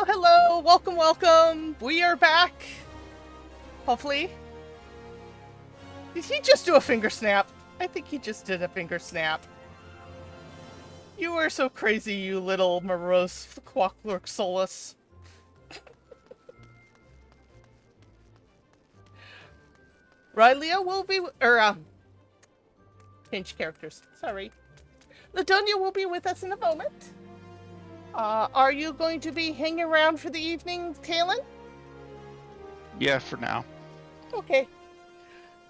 Hello, welcome. We are back. Hopefully. Did he just do a finger snap? I think he just did a finger snap. You are so crazy, you little morose clockwork solus. Rylea will be, change characters, sorry. Ladonia will be with us in a moment. Are you going to be hanging around for the evening, Talon? Yeah, for now. Okay.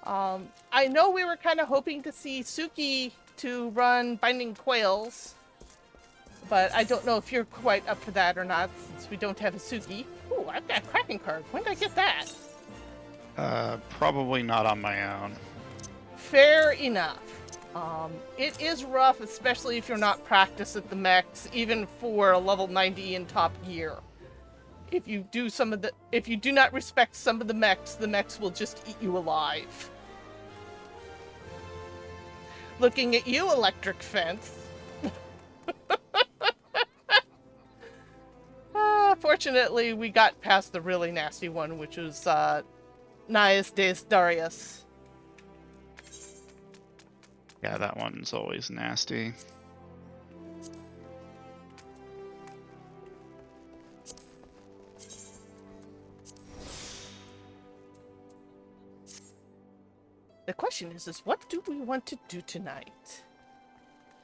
I know we were kind of hoping to see Suki to run Binding Quails, but I don't know if you're quite up for that or not, since we don't have a Suki. Ooh, I've got a Kraken card. When did I get that? Probably not on my own. Fair enough. It is rough, especially if you're not practiced at the mechs, even for a level 90 in top gear. If you do not respect some of the mechs will just eat you alive. Looking at you, Electric Fence. Fortunately, we got past the really nasty one, which was Nias Des Darius. Yeah, that one's always nasty. The question is what do we want to do tonight?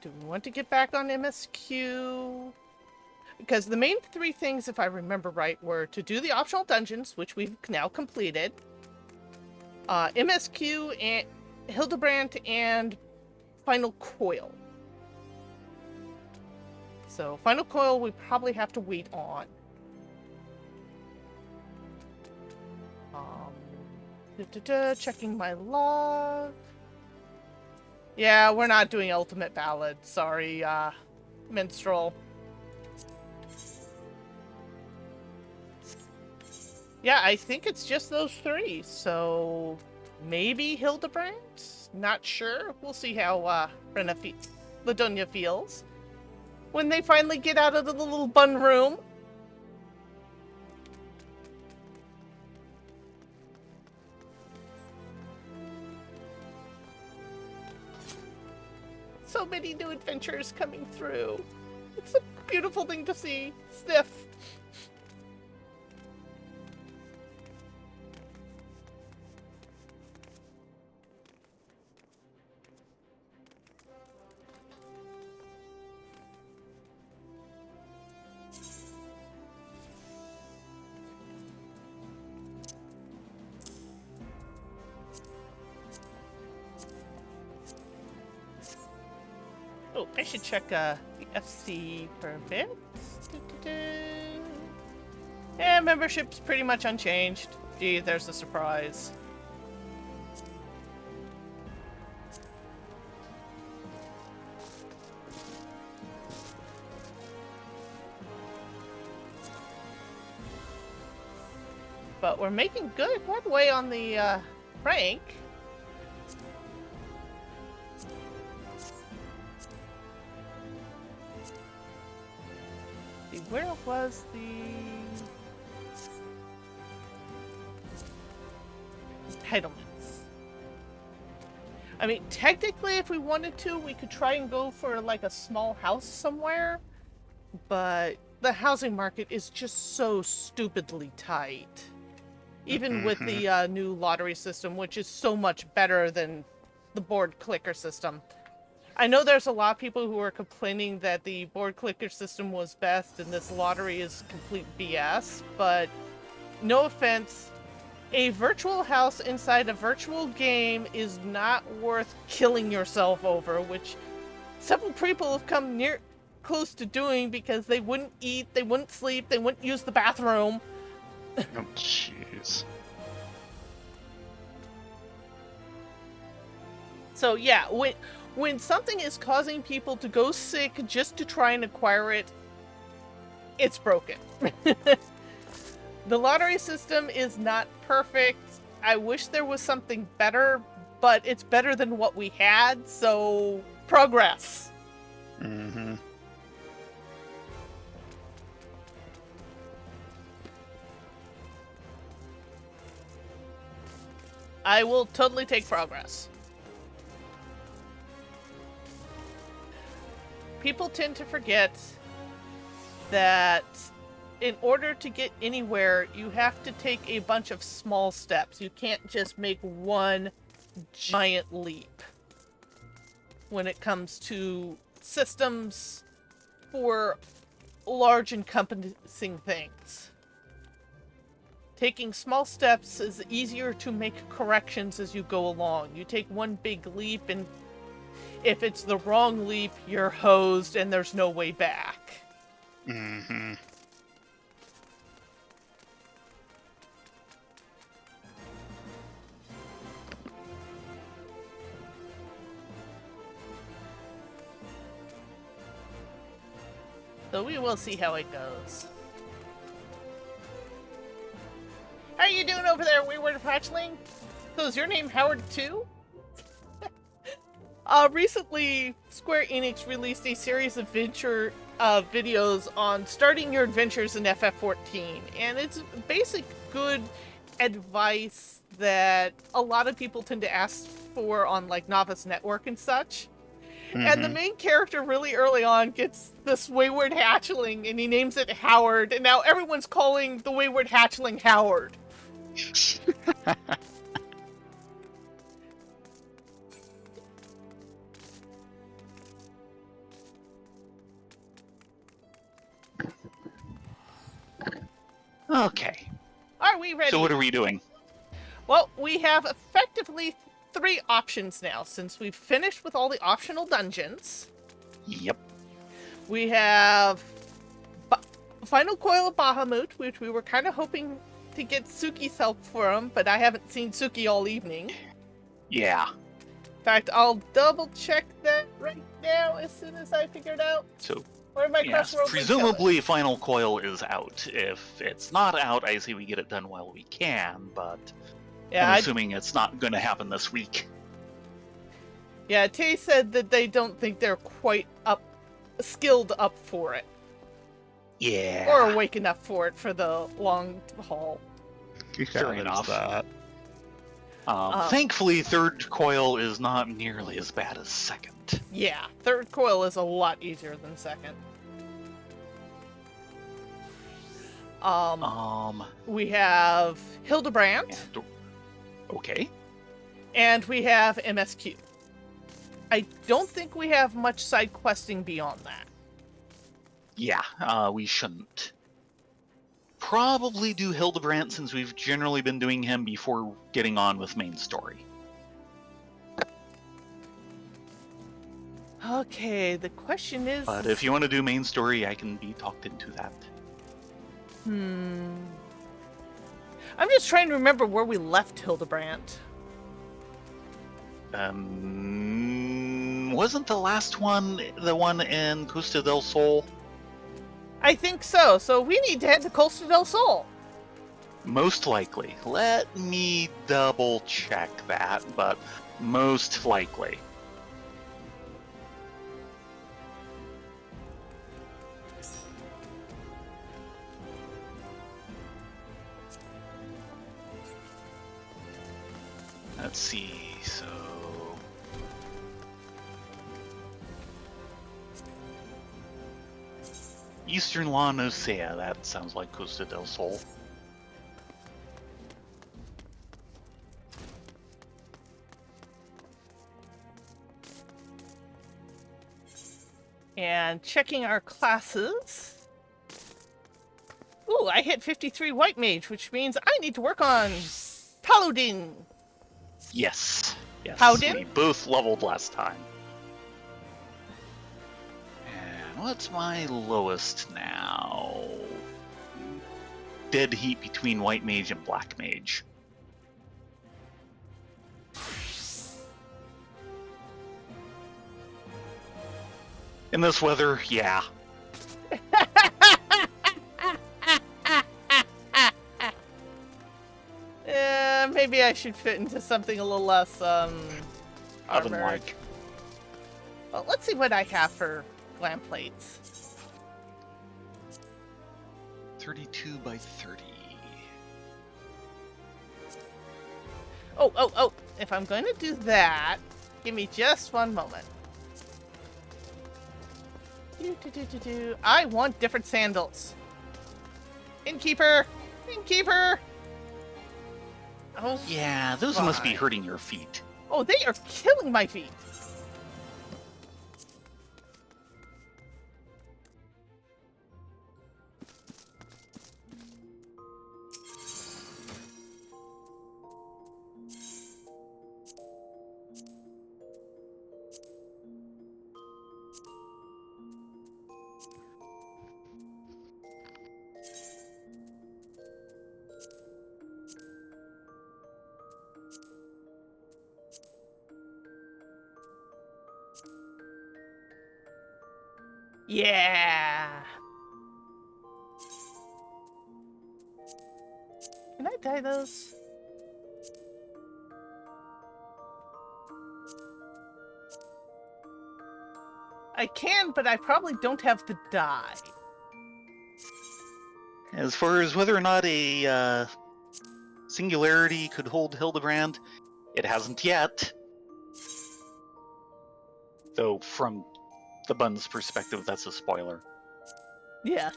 Do we want to get back on MSQ? Because the main three things, if I remember right, were to do the optional dungeons, which we've now completed, MSQ, and Hildebrand, and Final Coil. So Final Coil we probably have to wait on. Checking my log. Yeah, we're not doing Ultimate Ballad. Sorry, Minstrel. Yeah, I think it's just those three, so maybe Hildebrand? Not sure. We'll see how Ladonia feels when they finally get out of the little bun room. So many new adventures coming through. It's a beautiful thing to see. Sniff. Oh, I should check the FC for a bit. Yeah, membership's pretty much unchanged. Gee, there's a surprise. But we're making good headway on the rank. Where was the entitlements? I mean, technically, if we wanted to, we could try and go for like a small house somewhere, but the housing market is just so stupidly tight. Even with the new lottery system, which is so much better than the board clicker system. I know there's a lot of people who are complaining that the board clicker system was best and this lottery is complete BS, but no offense, a virtual house inside a virtual game is not worth killing yourself over, which several people have come close to doing because they wouldn't eat, they wouldn't sleep, they wouldn't use the bathroom. Oh, jeez. So yeah, when something is causing people to go sick just to try and acquire it, it's broken. The lottery system is not perfect. I wish there was something better, but it's better than what we had, so progress. Mm-hmm. I will totally take progress. People tend to forget that in order to get anywhere, you have to take a bunch of small steps. You can't just make one giant leap when it comes to systems for large encompassing things. Taking small steps is easier to make corrections as you go along. You take one big leap, and if it's the wrong leap, you're hosed and there's no way back. Mm-hmm. So we will see how it goes. How you doing over there, Wayward Hatchling? So is your name Howard too? Recently, Square Enix released a series of videos on starting your adventures in FF14, and it's basic good advice that a lot of people tend to ask for on like Novice Network and such. And the main character really early on gets this Wayward Hatchling, and he names it Howard, and now everyone's calling the Wayward Hatchling Howard. Okay. Are we ready? So what are we doing? Well, we have effectively 3 options now, since we've finished with all the optional dungeons. Yep. We have Final Coil of Bahamut, which we were kind of hoping to get Suki's help from, but I haven't seen Suki all evening. Yeah. In fact, I'll double check that right now as soon as I figure it out. So, Where my yes, crossroads presumably Final Coil is out. If it's not out, I say we get it done while we can, but yeah, I'm assuming it's not going to happen this week. Yeah, Tay said that they don't think they're quite skilled up for it. Yeah. Or awake enough for it for the long haul. Fair enough. That. Thankfully, third coil is not nearly as bad as second. Yeah, third coil is a lot easier than second. We have Hildebrand. Okay. And we have MSQ. I don't think we have much side questing beyond that. Yeah, we shouldn't. Probably do Hildebrand since we've generally been doing him before getting on with main story. Okay, the question is... But if you want to do main story, I can be talked into that. I'm just trying to remember where we left Hildebrand. Wasn't the last one the one in Costa del Sol? I think so. So we need to head to Costa del Sol. Most likely. Let me double check that, but most likely. Let's see, so... Eastern Lawn Eorzea, that sounds like Costa del Sol. And checking our classes. Ooh, I hit 53 White Mage, which means I need to work on Paladin. Yes. Yes. Paladin? We both leveled last time. And what's my lowest now? Dead heat between White Mage and Black Mage. In this weather, yeah. Maybe I should fit into something a little less, armored. Oven-like. Well, let's see what I have for glam plates. 32 by 30. Oh. If I'm going to do that, give me just one moment. I want different sandals. Innkeeper! Innkeeper! Oh, Yeah, those must be fine. hurting your feet. Oh, they are killing my feet. Yeah. Can I dye those? I can, but I probably don't have the dye. As far as whether or not a singularity could hold Hildebrand, it hasn't yet. Though, from the Bun's perspective, that's a spoiler. Yes.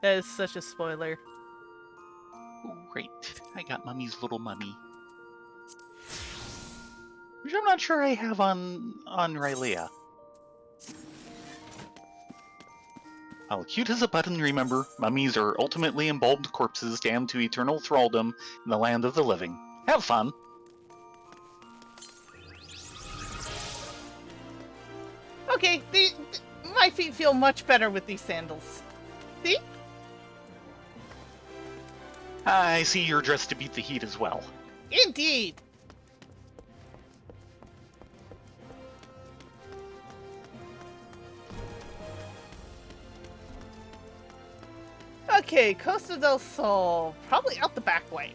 That is such a spoiler. Oh, great. I got Mummy's little mummy. Which I'm not sure I have on Rylea. Well, cute as a button, remember, mummies are ultimately embalmed corpses damned to eternal thraldom in the land of the living. Have fun! Okay, my feet feel much better with these sandals. See? I see you're dressed to beat the heat as well. Indeed. Okay, Costa del Sol. Probably out the back way.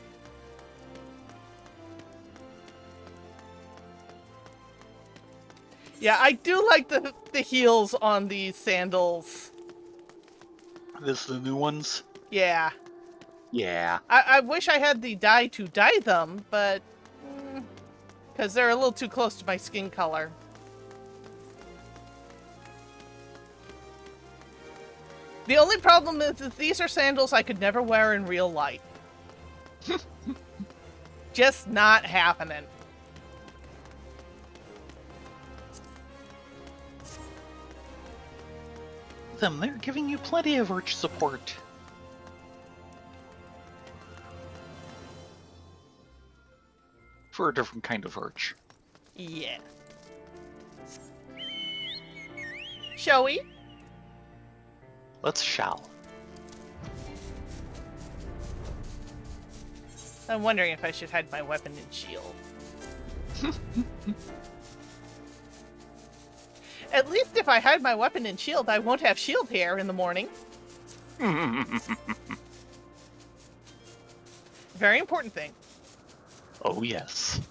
Yeah, I do like the heels on these sandals. This the new ones? Yeah. Yeah. I wish I had the dye to dye them, but... because they're a little too close to my skin color. The only problem is that these are sandals I could never wear in real life. Just not happening. They're giving you plenty of arch support. For a different kind of arch. Yeah. Shall we? Let's shall. I'm wondering if I should hide my weapon and shield. At least if I hide my weapon and shield, I won't have shield hair in the morning. Very important thing. Oh, yes.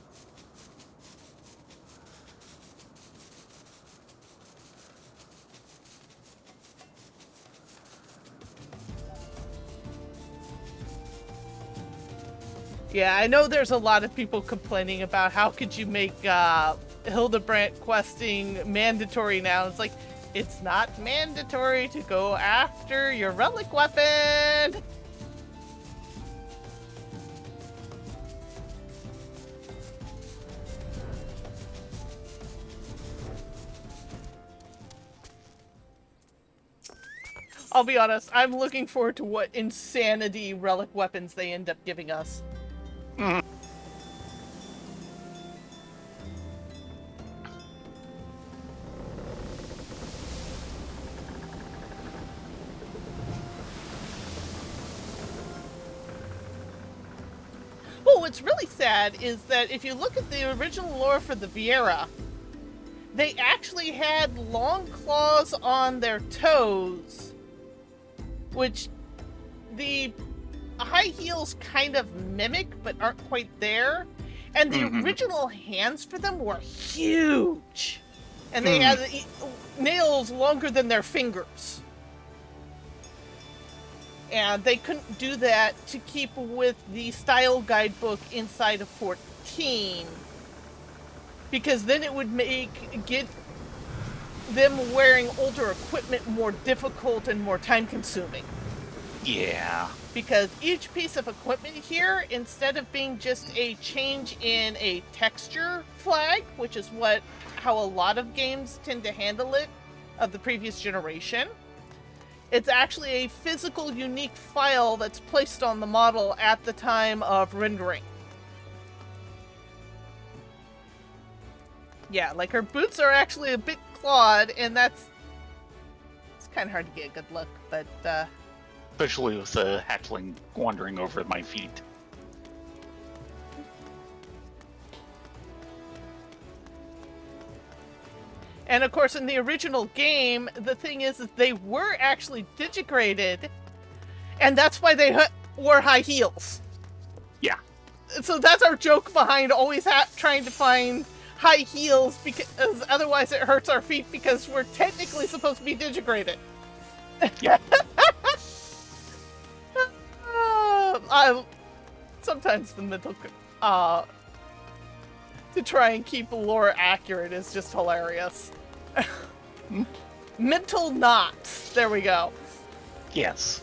Yeah, I know there's a lot of people complaining about how could you make Hildebrandt questing mandatory now. It's like, it's not mandatory to go after your relic weapon. I'll be honest, I'm looking forward to what insanity relic weapons they end up giving us. Well, what's really sad is that if you look at the original lore for the Vieira, they actually had long claws on their toes, which the high heels kind of mimic, but aren't quite there. And the original hands for them were huge. And they had nails longer than their fingers. And they couldn't do that to keep with the style guidebook inside of 14. Because then it would get them wearing older equipment more difficult and more time consuming. Yeah. Because each piece of equipment here, instead of being just a change in a texture flag, which is how a lot of games tend to handle it of the previous generation, it's actually a physical unique file that's placed on the model at the time of rendering. Yeah, like her boots are actually a bit clawed, and it's kind of hard to get a good look, but especially with a hatchling wandering over my feet. And of course, in the original game, the thing is that they were actually digigraded, and that's why they wore high heels. Yeah. So that's our joke behind always trying to find high heels, because otherwise it hurts our feet because we're technically supposed to be digigraded. Yeah. Sometimes the mental to try and keep the lore accurate is just hilarious. Mental knots. There we go. Yes.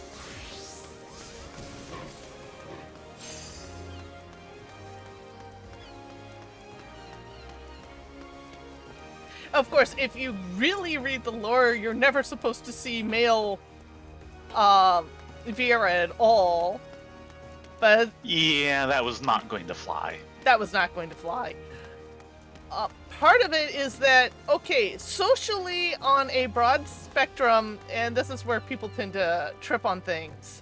Of course, if you really read the lore, you're never supposed to see male Viera at all. But yeah, that was not going to fly. That was not going to fly. Part of it is that, okay, socially on a broad spectrum, and this is where people tend to trip on things,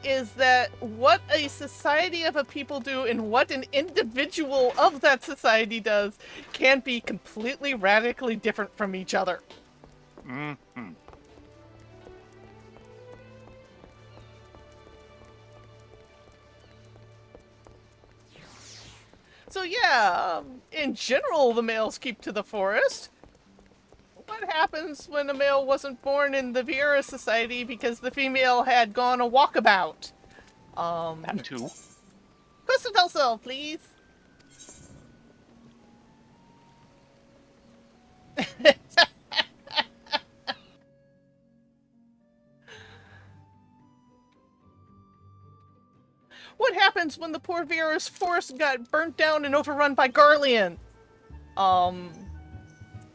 is that what a society of a people do and what an individual of that society does can be completely radically different from each other. Mm-hmm. So yeah, in general, the males keep to the forest. What happens when a male wasn't born in the Viera society because the female had gone a walkabout? That too. Question also, please. What happens when the poor Viera's forest got burnt down and overrun by Garlean?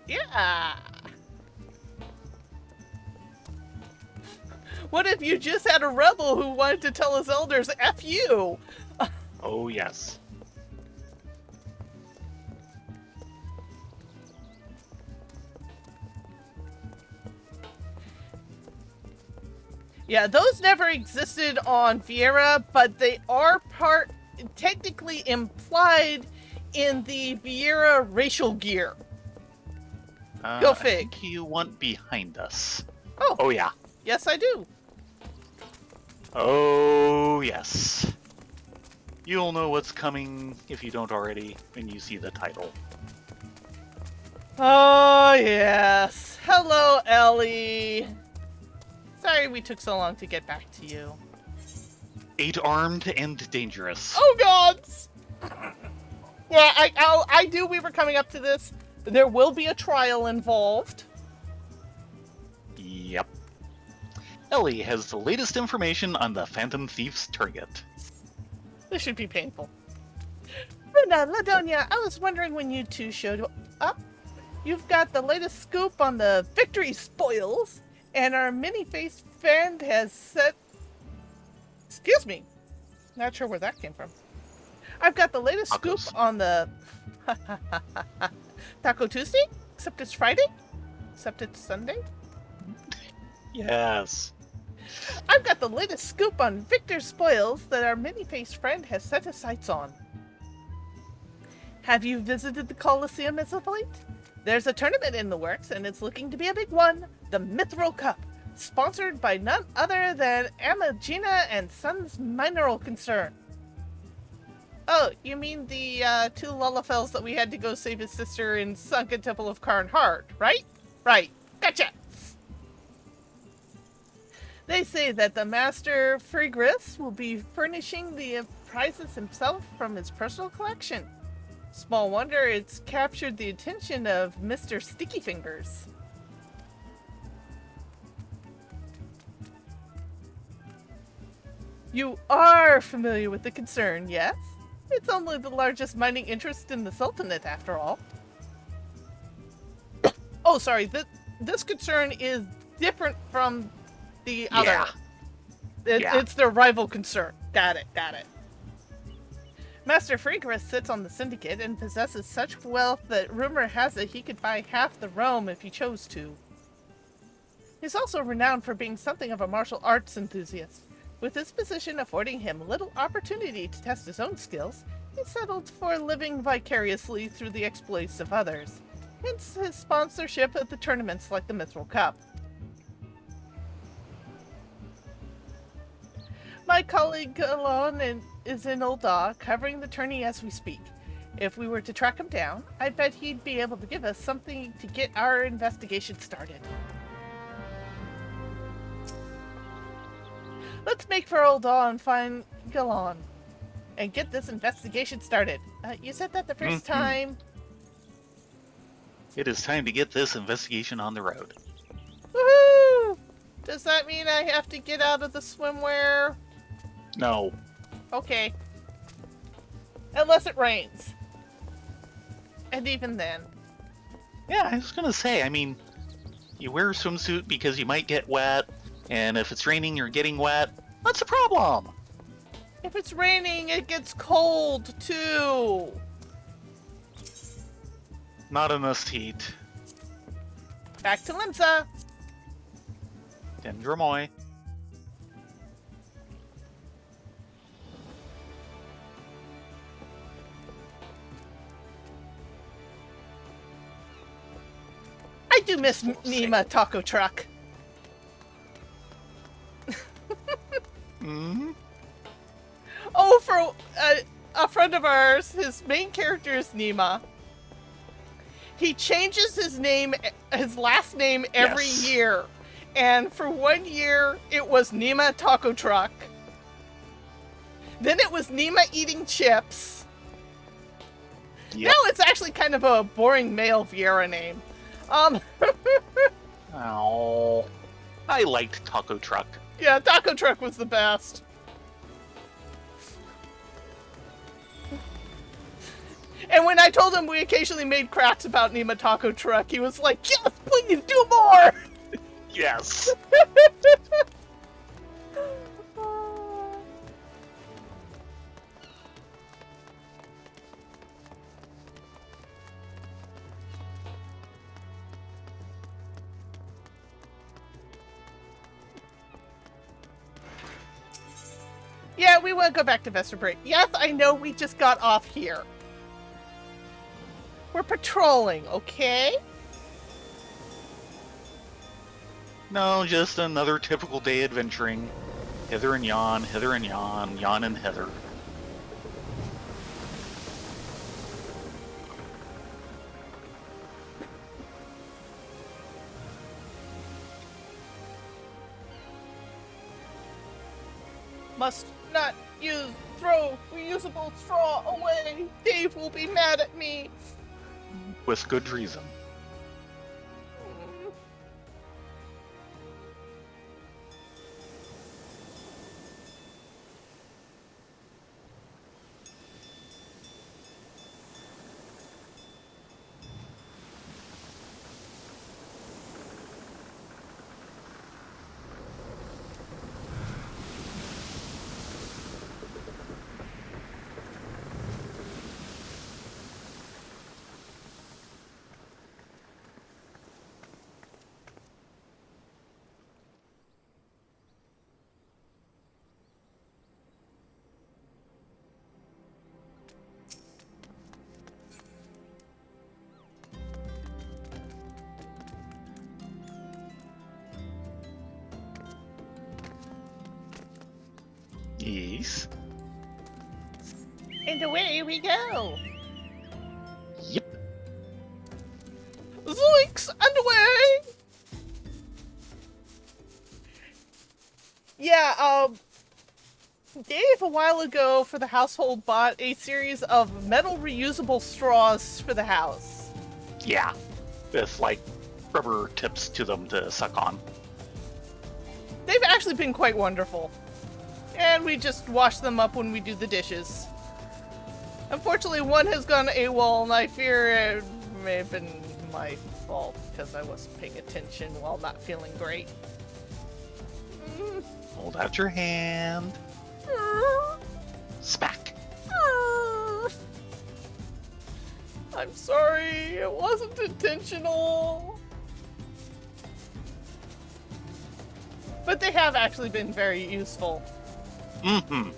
Yeah. What if you just had a rebel who wanted to tell his elders, F you? Oh, yes. Yeah, those never existed on Viera, but they are technically implied in the Viera racial gear. Go fig. I think you want behind us. Oh. Oh, yeah. Yes, I do. Oh, yes. You'll know what's coming, if you don't already, when you see the title. Oh, yes. Hello, Ellie. Sorry we took so long to get back to you. 8-armed and dangerous. Oh, gods! Yeah, I knew we were coming up to this. There will be a trial involved. Yep. Ellie has the latest information on the Phantom Thief's target. This should be painful. Bruna, Ladonia, I was wondering when you two showed up. You've got the latest scoop on the victory spoils, and our many-faced friend has set... Excuse me. Not sure where that came from. I've got the latest scoop on the... Taco Tuesday? Except it's Friday? Except it's Sunday? Yes. I've got the latest scoop on Victor's spoils that our many-faced friend has set his sights on. Have you visited the Colosseum as of late? There's a tournament in the works, and it's looking to be a big one. The Mithril Cup, sponsored by none other than Amagina and Sons Mineral Concern. Oh, you mean the 2 Lullafels that we had to go save his sister in Sunken Temple of Karn Heart, right? Right. Gotcha! They say that the Master Frigris will be furnishing the prizes himself from his personal collection. Small wonder it's captured the attention of Mr. Sticky Fingers. You are familiar with the concern, yes? It's only the largest mining interest in the Sultanate, after all. Oh, sorry, this concern is different from the other. Yeah. It's their rival concern. Got it. Master Frigris sits on the syndicate and possesses such wealth that rumor has it he could buy half the realm if he chose to. He's also renowned for being something of a martial arts enthusiast. With his position affording him little opportunity to test his own skills, he settled for living vicariously through the exploits of others. Hence his sponsorship of the tournaments like the Mithril Cup. My colleague Alon is in Ul'dah, covering the tourney as we speak. If we were to track him down, I bet he'd be able to give us something to get our investigation started. Let's make for Ul'dah and find Galan, and get this investigation started. You said that the first time. It is time to get this investigation on the road. Woohoo! Does that mean I have to get out of the swimwear? No. Okay. Unless it rains. And even then. Yeah, I was gonna say, I mean, you wear a swimsuit because you might get wet, and if it's raining, you're getting wet. What's the problem? If it's raining, it gets cold, too. Not in this heat. Back to Limsa. Dendramoy. I do miss Nima Taco Truck. Mm-hmm. Oh, for a friend of ours, his main character is Nima. He changes his last name every year. And for 1 year, it was Nima Taco Truck. Then it was Nima Eating Chips. Yep. Now it's actually kind of a boring male Viera name. Oh, I liked Taco Truck. Yeah, Taco Truck was the best. And when I told him we occasionally made cracks about Nima Taco Truck, he was like, yes, please do more! Yes. Yeah, we want to go back to Vesterbrate. Yes, I know we just got off here. We're patrolling, okay? No, just another typical day adventuring. Hither and yon, yon and hither. Must not throw reusable straw away. Dave will be mad at me. With good reason. Yes. And away we go. Yep. Zoinks! And away! Yeah, Dave a while ago for the household bought a series of metal reusable straws for the house. Yeah, with like rubber tips to them to suck on. They've actually been quite wonderful. And we just wash them up when we do the dishes. Unfortunately, one has gone AWOL, and I fear it may have been my fault because I wasn't paying attention while not feeling great. Hold out your hand. Smack. I'm sorry, it wasn't intentional. But they have actually been very useful. Mm-hmm.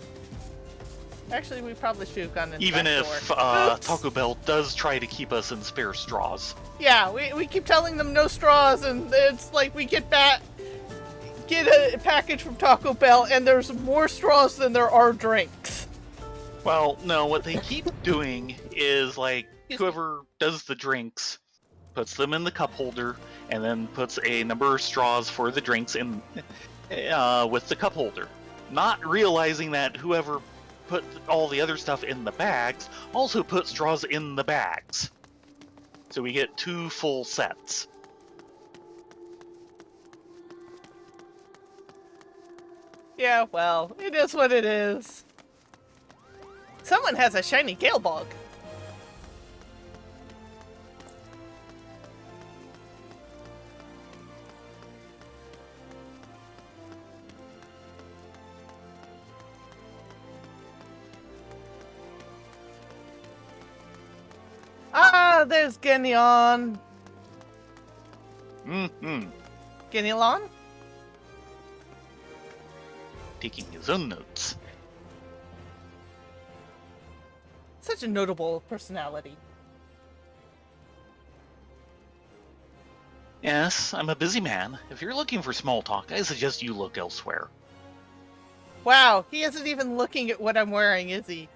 Actually, we probably should have gone in Even the if door. Taco Bell does try to keep us in spare straws. Yeah, we keep telling them no straws, and it's like we get a package from Taco Bell, and there's more straws than there are drinks. Well, no, what they keep doing is like whoever does the drinks puts them in the cup holder and then puts a number of straws for the drinks in with the cup holder, not realizing that whoever put all the other stuff in the bags also put straws in the bags. So we get 2 full sets. Yeah, well, it is what it is. Someone has a shiny gale bug. Ah, there's Genyon. Mm-hmm. Genilon? Taking his own notes. Such a notable personality. Yes, I'm a busy man. If you're looking for small talk, I suggest you look elsewhere. Wow, he isn't even looking at what I'm wearing, is he?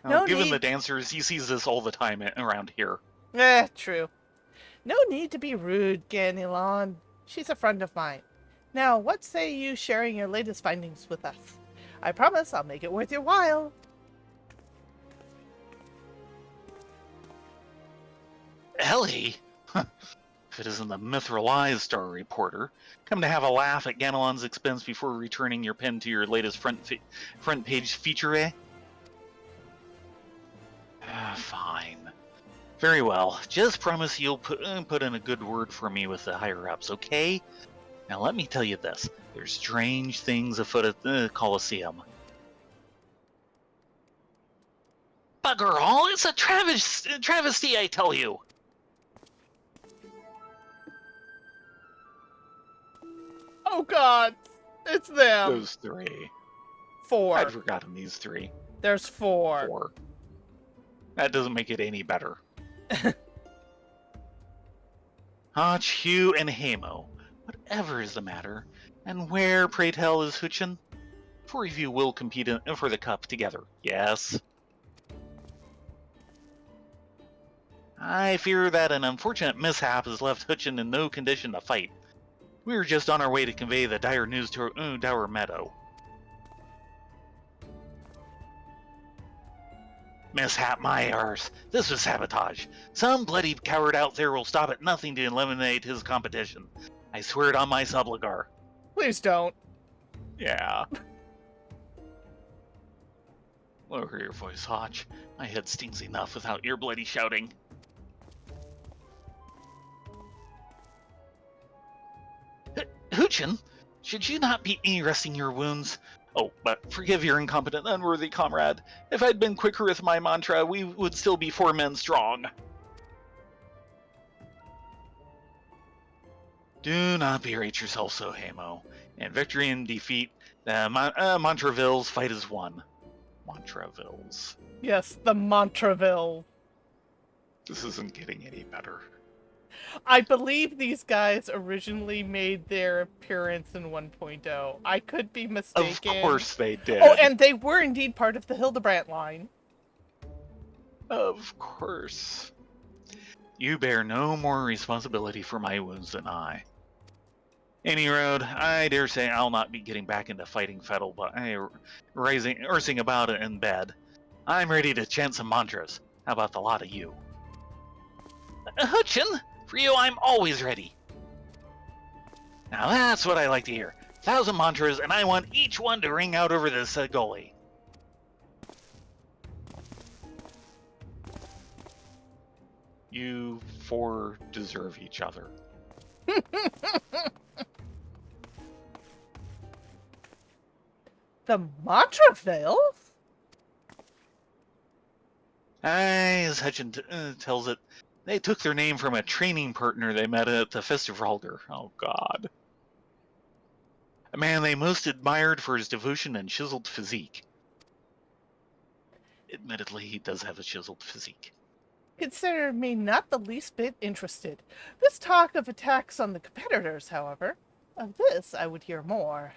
Well, given the dancers, he sees this all the time around here. True. No need to be rude, Ganilon. She's a friend of mine. Now, what say you sharing your latest findings with us? I promise I'll make it worth your while. Ellie? If it isn't the Mithril Star reporter, come to have a laugh at Ganelon's expense before returning your pen to your latest front page feature, eh? Fine. Very well. Just promise you'll put in a good word for me with the higher-ups, okay? Now let me tell you this. There's strange things afoot at the Colosseum. Bugger all! It's a travesty, I tell you! Oh god! It's them! Those 3. 4. I'd forgotten these 3. There's 4. 4. That doesn't make it any better. Hotch, Hugh, and Hamo. Whatever is the matter? And where, pray tell, is Hutchin? 4 of you will compete for the cup together, yes? I fear that an unfortunate mishap has left Hutchin in no condition to fight. We were just on our way to convey the dire news to Dower Meadow. Mishap my arse. This was sabotage. Some bloody coward out there will stop at nothing to eliminate his competition. I swear it on my subligar. Please don't. Yeah. Lower your voice, Hotch. My head stings enough without your bloody shouting. Hutchin, should you not be resting your wounds? Oh, but forgive your incompetent, unworthy comrade. If I'd been quicker with my mantra, we would still be 4 men strong. Do not berate yourself so, Hamo. In victory and defeat, the Montravilles fight as one. Montravilles. Yes, the Montraville. This isn't getting any better. I believe these guys originally made their appearance in 1.0. I could be mistaken. Of course they did. Oh, and they were indeed part of the Hildebrandt line. Of course. You bear no more responsibility for my wounds than I. Any road, I dare say I'll not be getting back into fighting Fettle, but rising about it in bed. I'm ready to chant some mantras. How about the lot of you? Hutchin, for you I'm always ready. Now that's what I like to hear. 1,000 mantras, and I want each one to ring out over this gully. You four deserve each other. The mantra fails? As Hutchin tells it, they took their name from a training partner they met at the Festivalder. Oh, God. A man they most admired for his devotion and chiseled physique. Admittedly, he does have a chiseled physique. Consider me not the least bit interested. This talk of attacks on the competitors, however, of this I would hear more.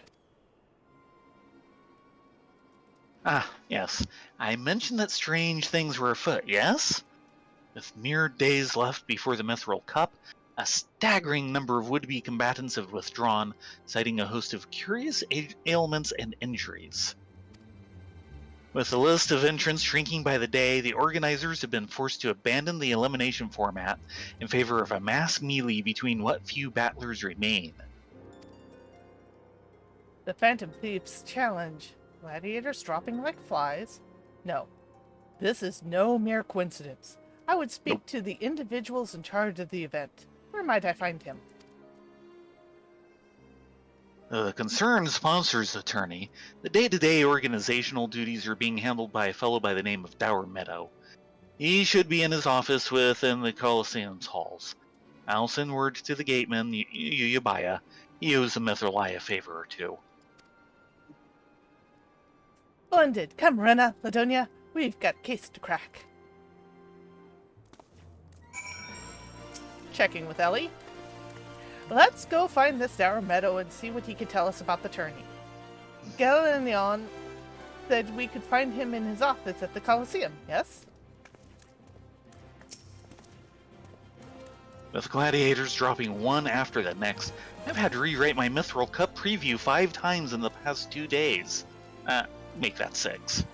Ah, yes. I mentioned that strange things were afoot, yes? With mere days left before the Mithril Cup, a staggering number of would-be combatants have withdrawn, citing a host of curious ailments and injuries. With the list of entrants shrinking by the day, the organizers have been forced to abandon the elimination format in favor of a mass melee between what few battlers remain. The Phantom Thieves challenge. Gladiators dropping like flies? No. This is no mere coincidence. I would speak to the individuals in charge of the event. Where might I find him? The concerned sponsors attorney, the day-to-day organizational duties are being handled by a fellow by the name of Dower Meadow. He should be in his office within the Coliseum's halls. I'll send word to the gateman, Yubaya. He owes the Mithril a favor or two. Splendid. Come, Rena, Ladonia. We've got case to crack. Checking with Ellie. Let's go find this Dower Meadow and see what he can tell us about the tourney. Galenion said we could find him in his office at the Coliseum, yes? With gladiators dropping one after the next, I've had to rewrite my Mithril Cup preview 5 times in the past 2 days. Make that 6.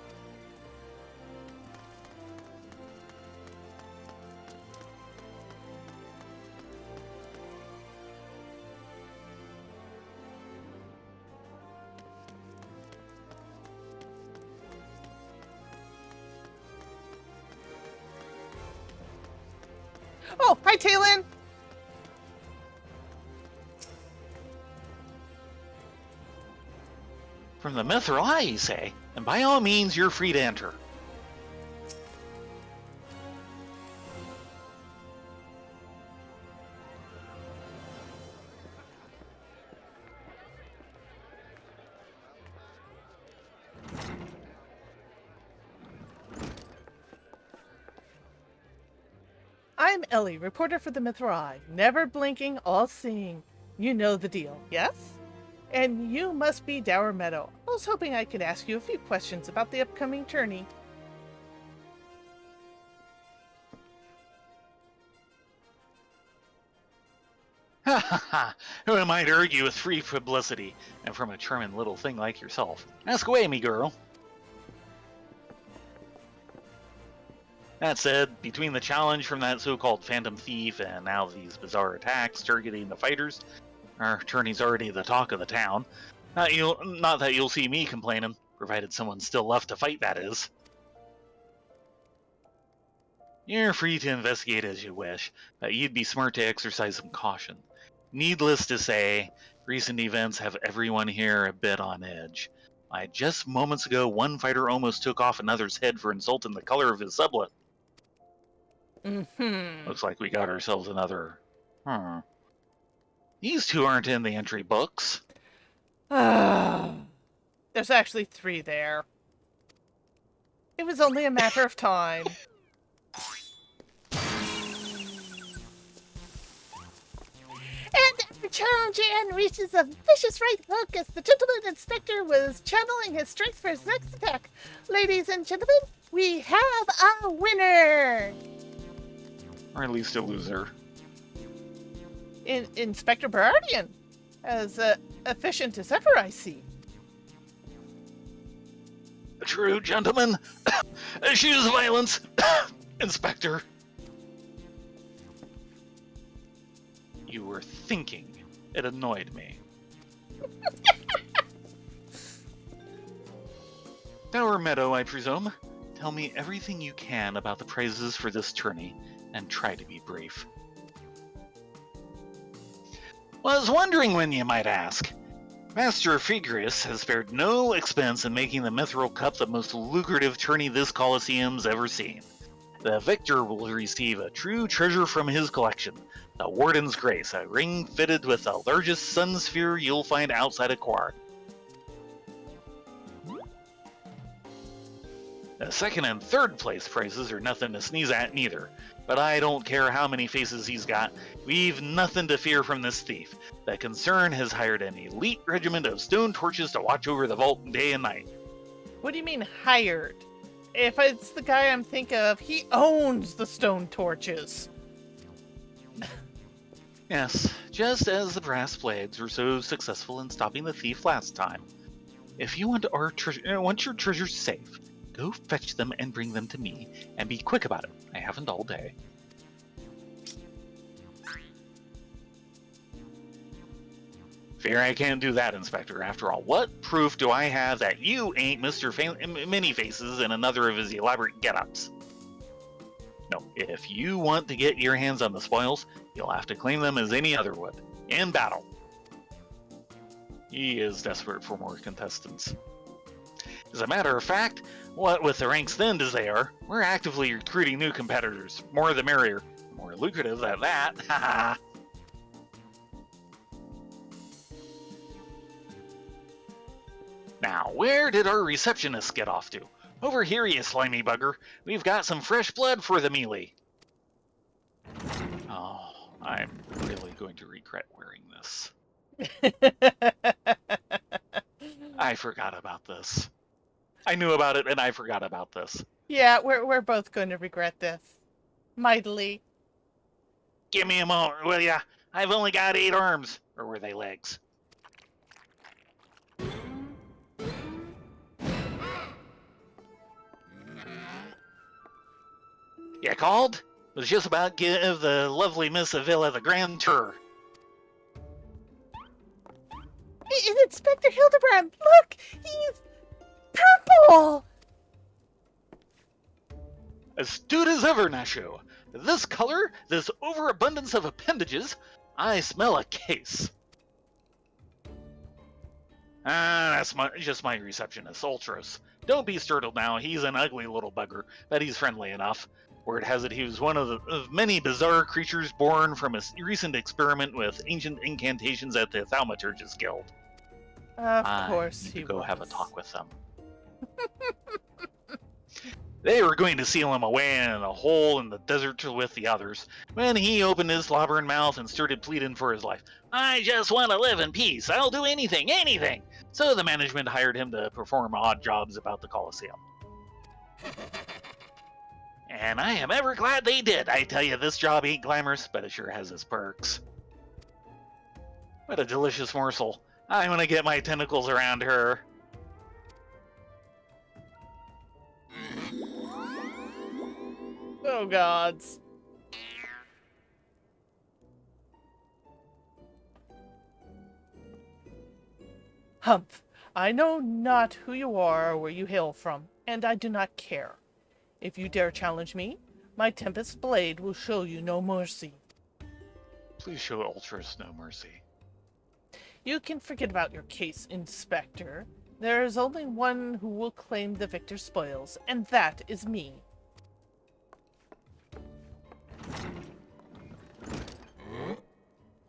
Oh, hi, Talon! From the Mithril, you say, and by all means, you're free to enter. I'm Ellie, reporter for the Mithril. Never blinking, all seeing. You know the deal, yes? And you must be Dower Meadow. I was hoping I could ask you a few questions about the upcoming tourney. Ha ha ha! Who am I to argue with free publicity, and from a charming little thing like yourself? Ask away, me girl. That said, between the challenge from that so-called Phantom Thief and now these bizarre attacks targeting the fighters, our tourney's already the talk of the town. Not that you'll see me complaining, provided someone's still left to fight, that is. You're free to investigate as you wish, but you'd be smart to exercise some caution. Needless to say, recent events have everyone here a bit on edge. Just moments ago, one fighter almost took off another's head for insulting the color of his sublet. Looks like we got ourselves another... These two aren't in the entry books. There's actually 3 there. It was only a matter of time. And our challenger unleashes a vicious right hook as the gentleman inspector was channeling his strength for his next attack. Ladies and gentlemen, we have a winner! Or at least a loser. Inspector Barardian, as efficient as ever, I see. A true gentleman. Eschews violence. Inspector. You were thinking. It annoyed me. Tower Meadow, I presume. Tell me everything you can about the prizes for this tourney, and try to be brief. Was wondering when you might ask. Master Figurius has spared no expense in making the Mithril Cup the most lucrative tourney this Colosseum's ever seen. The victor will receive a true treasure from his collection, the Warden's Grace, a ring fitted with the largest sun sphere you'll find outside of Quard. The second and third place prizes are nothing to sneeze at neither, but I don't care how many faces he's got, we've nothing to fear from this thief. The concern has hired an elite regiment of stone torches to watch over the vault day and night. What do you mean hired? If it's the guy I'm thinking of, he owns the stone torches. Yes, just as the brass blades were so successful in stopping the thief last time. If you want your treasures safe, go fetch them and bring them to me, and be quick about it. I haven't all day. Fear I can't do that, Inspector. After all, what proof do I have that you ain't Mr. Many-Faces in another of his elaborate get-ups? No, if you want to get your hands on the spoils, you'll have to claim them as any other would, in battle. He is desperate for more contestants. As a matter of fact, what with the ranks thinned as they are, we're actively recruiting new competitors. More the merrier. More lucrative at that. Haha. Now, where did our receptionist get off to? Over here, you slimy bugger. We've got some fresh blood for the melee. Oh, I'm really going to regret wearing this. I forgot about this. I knew about it and I forgot about this. Yeah, we're both going to regret this. Mightily. Give me a moment, will ya? I've only got 8 arms. Or were they legs? You called? Was just about to give the lovely Miss Avila the grand tour. It's Inspector Hildebrand! Look! He's purple! Astute as ever, Nashu. This color, this overabundance of appendages, I smell a case. That's just my receptionist, Ultros. Don't be startled now, he's an ugly little bugger, but he's friendly enough. Word has it he was one of many bizarre creatures born from a recent experiment with ancient incantations at the Thaumaturgist Guild. Of course I need he to go was. have a talk with them. They were going to seal him away in a hole in the desert with the others, when he opened his slobbering mouth and started pleading for his life. I just want to live in peace. I'll do anything, anything. So the management hired him to perform odd jobs about the Colosseum. And I am ever glad they did. I tell you, this job ain't glamorous, but it sure has its perks. What a delicious morsel. I'm gonna get my tentacles around her. Oh, gods. Humph. I know not who you are or where you hail from, and I do not care. If you dare challenge me, my Tempest Blade will show you no mercy. Please show Ultras no mercy. You can forget about your case, Inspector. There is only one who will claim the victor's spoils, and that is me.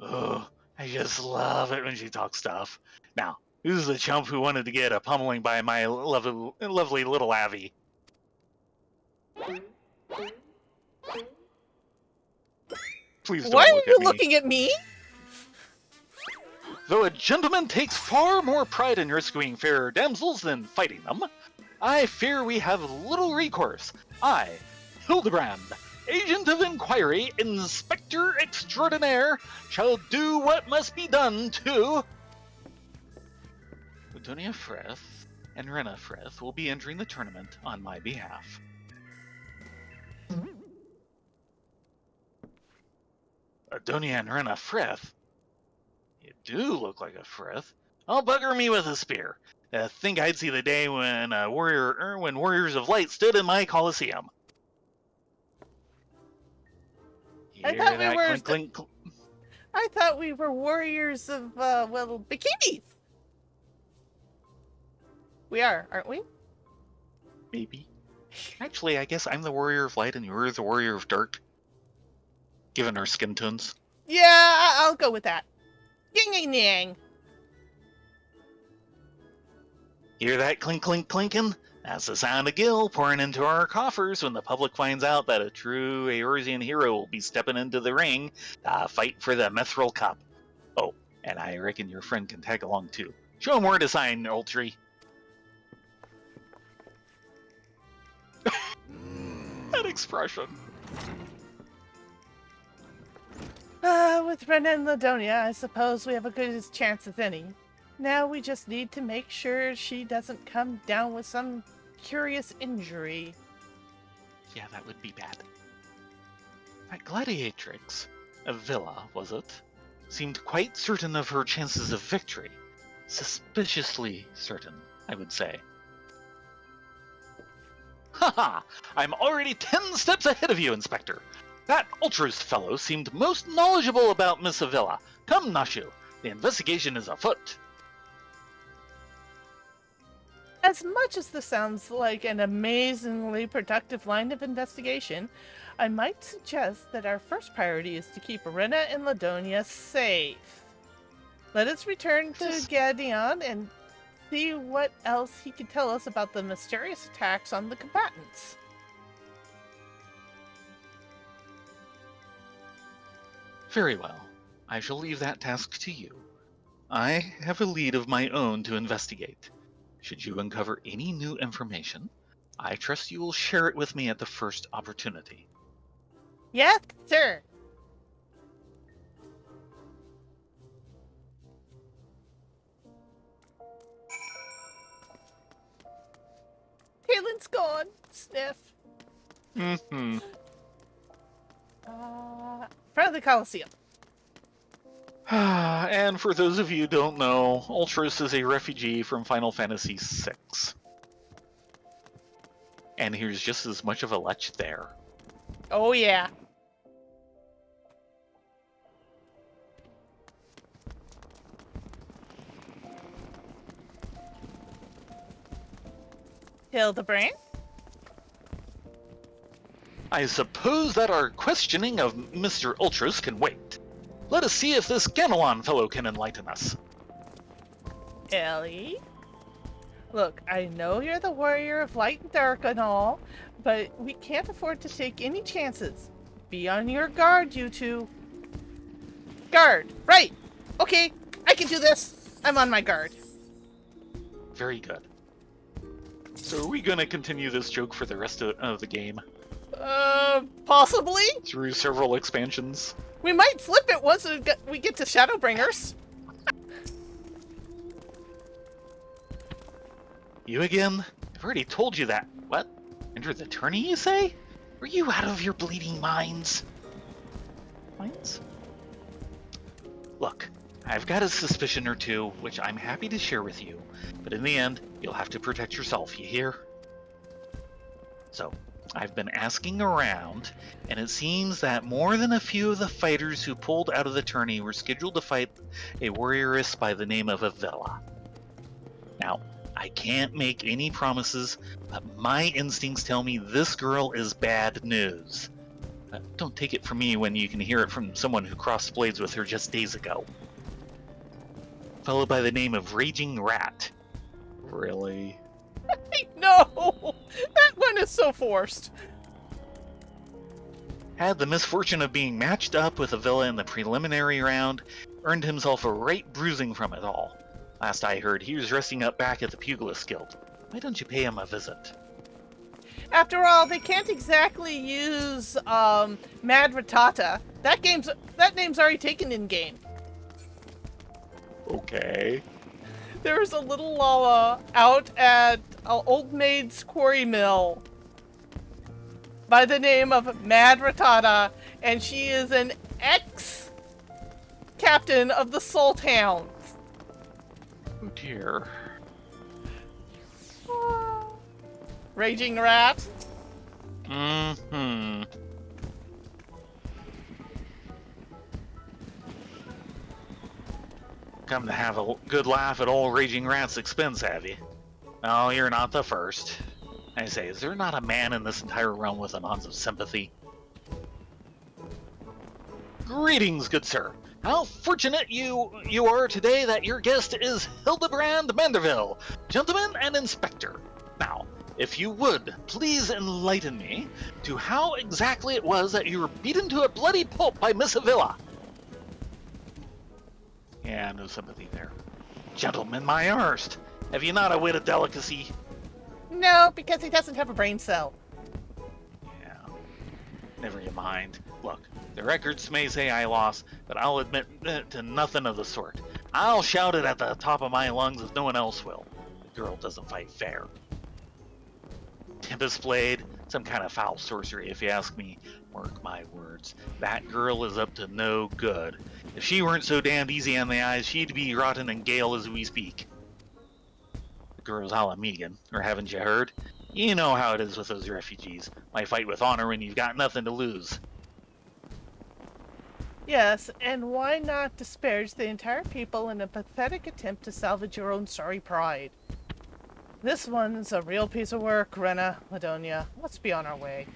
Oh, I just love it when she talks tough. Now, who's the chump who wanted to get a pummeling by my lovely little Abby? Please don't Why are look you at me. looking at me? Though a gentleman takes far more pride in rescuing fair damsels than fighting them, I fear we have little recourse. I, Hildebrand, Agent of Inquiry, Inspector Extraordinaire, shall do what must be done to... Ladonia Frith and Rena Frith will be entering the tournament on my behalf. Ladonia and Rena Frith? You do look like a Frith. Oh, bugger me with a spear. Think I'd see the day when when warriors of light stood in my coliseum. I thought we were warriors of bikinis. We are, aren't we? Maybe. Actually, I guess I'm the warrior of light and you're the warrior of dark. Given our skin tones. Yeah, I'll go with that. Ying yang yang. Hear that clink clink clinking? That's the sound of Gil pouring into our coffers when the public finds out that a true Eorzean hero will be stepping into the ring to fight for the Mithril Cup. Oh, and I reckon your friend can tag along too. Show him where to sign, Ultry. That expression. With Rena and Ladonia, I suppose we have a good chance as any. Now we just need to make sure she doesn't come down with some curious injury. Yeah, that would be bad. That gladiatrix, Villa, was it? Seemed quite certain of her chances of victory. Suspiciously certain, I would say. Haha! I'm already 10 steps ahead of you, Inspector. That Ultras fellow seemed most knowledgeable about Miss Avila. Come, Nashu. The investigation is afoot. As much as this sounds like an amazingly productive line of investigation, I might suggest that our first priority is to keep Rena and Ladonia safe. Let us return to Gadion and see what else he can tell us about the mysterious attacks on the combatants. Very well. I shall leave that task to you. I have a lead of my own to investigate. Should you uncover any new information, I trust you will share it with me at the first opportunity. Yes, sir. Caitlin's gone. Sniff. Mm-hmm. Front of the Coliseum. And for those of you who don't know, Ultras is a refugee from Final Fantasy VI. And here's just as much of a lech there. Oh, yeah. Hildebrand? I suppose that our questioning of Mr. Ultras can wait. Let us see if this Ganelon fellow can enlighten us. Ellie? Look, I know you're the warrior of light and dark and all, but we can't afford to take any chances. Be on your guard, you two. Guard! Right! Okay, I can do this! I'm on my guard. Very good. So are we going to continue this joke for the rest of the game? Possibly? Through several expansions? We might flip it once we get to Shadowbringers. You again? I've already told you that. What? Enter the tourney, you say? Are you out of your bleeding minds? Minds? Look, I've got a suspicion or two, which I'm happy to share with you, but in the end, you'll have to protect yourself, you hear? So, I've been asking around, and it seems that more than a few of the fighters who pulled out of the tourney were scheduled to fight a warrioress by the name of Avila. Now, I can't make any promises, but my instincts tell me this girl is bad news. Don't take it from me when you can hear it from someone who crossed blades with her just days ago. Fellow by the name of Raging Rat. Really? No! That one is so forced. Had the misfortune of being matched up with Avila in the preliminary round, earned himself a right bruising from it all. Last I heard, he was resting up back at the Pugilist Guild. Why don't you pay him a visit? After all, they can't exactly use Mad Ratata. That name's already taken in game. Okay. There's a little Lala out at Old Maid's Quarry Mill by the name of Mad Ratata, and she is an ex-captain of the Salt Hounds. Oh dear. Raging Rat. Mm-hmm. Come to have a good laugh at old Raging Rat's expense, have you? Oh, you're not the first. I say, is there not a man in this entire realm with an ounce of sympathy? Greetings, good sir. How fortunate you are today that your guest is Hildebrand Manderville, gentleman and inspector. Now, if you would, please enlighten me to how exactly it was that you were beaten to a bloody pulp by Miss Avila. Yeah, no sympathy there. Gentleman, my arst, have you not a wit of delicacy? No, because he doesn't have a brain cell. Yeah, never you mind. Look, the records may say I lost, but I'll admit to nothing of the sort. I'll shout it at the top of my lungs if no one else will. The girl doesn't fight fair. Tempest Blade, some kind of foul sorcery, if you ask me. Mark my words, that girl is up to no good. If she weren't so damned easy on the eyes, she'd be rotting in gale as we speak. The girl's Alamegan, or haven't you heard? You know how it is with those refugees. Why fight with honor when you've got nothing to lose? Yes, and why not disparage the entire people in a pathetic attempt to salvage your own sorry pride? This one's a real piece of work, Rena, Ladonia. Let's be on our way.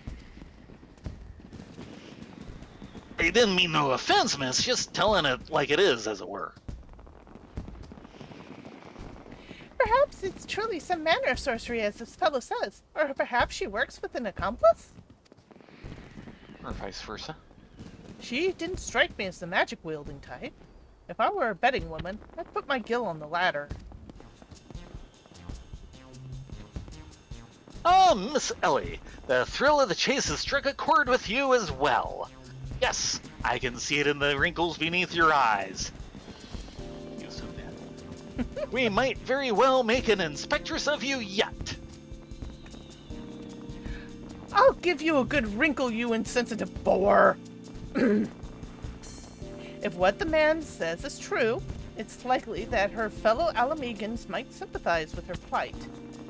I didn't mean no offense, miss, just telling it like it is, as it were. Perhaps it's truly some manner of sorcery, as this fellow says. Or perhaps she works with an accomplice? Or vice versa. She didn't strike me as the magic-wielding type. If I were a betting woman, I'd put my gill on the ladder. Ah, Miss Ellie, the thrill of the chase has struck a chord with you as well. Yes, I can see it in the wrinkles beneath your eyes. You so dead. We might very well make an inspectress of you yet. I'll give you a good wrinkle, you insensitive boar. If what the man says is true, it's likely that her fellow Alamegans might sympathize with her plight.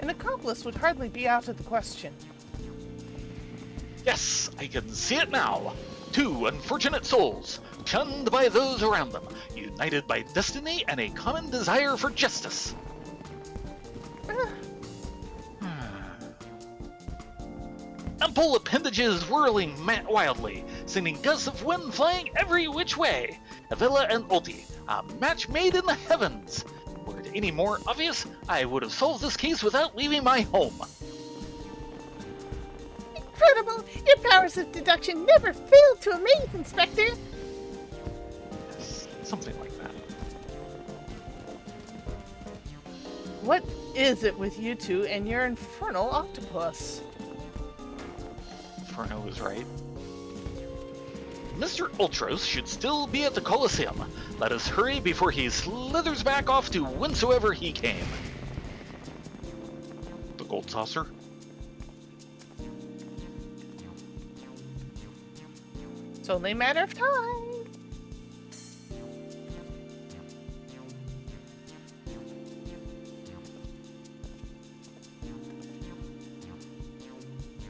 An accomplice would hardly be out of the question. Yes, I can see it now. Two unfortunate souls, shunned by those around them, united by destiny and a common desire for justice. Ample appendages whirling wildly, sending gusts of wind flying every which way. Avila and Ulti, a match made in the heavens. Were it any more obvious, I would have solved this case without leaving my home. Incredible! Your powers of deduction never fail to amaze, Inspector! Something like that. What is it with you two and your infernal octopus? Inferno was right. Mr. Ultros should still be at the Colosseum. Let us hurry before he slithers back off to whensoever he came. The gold saucer? It's only a matter of time.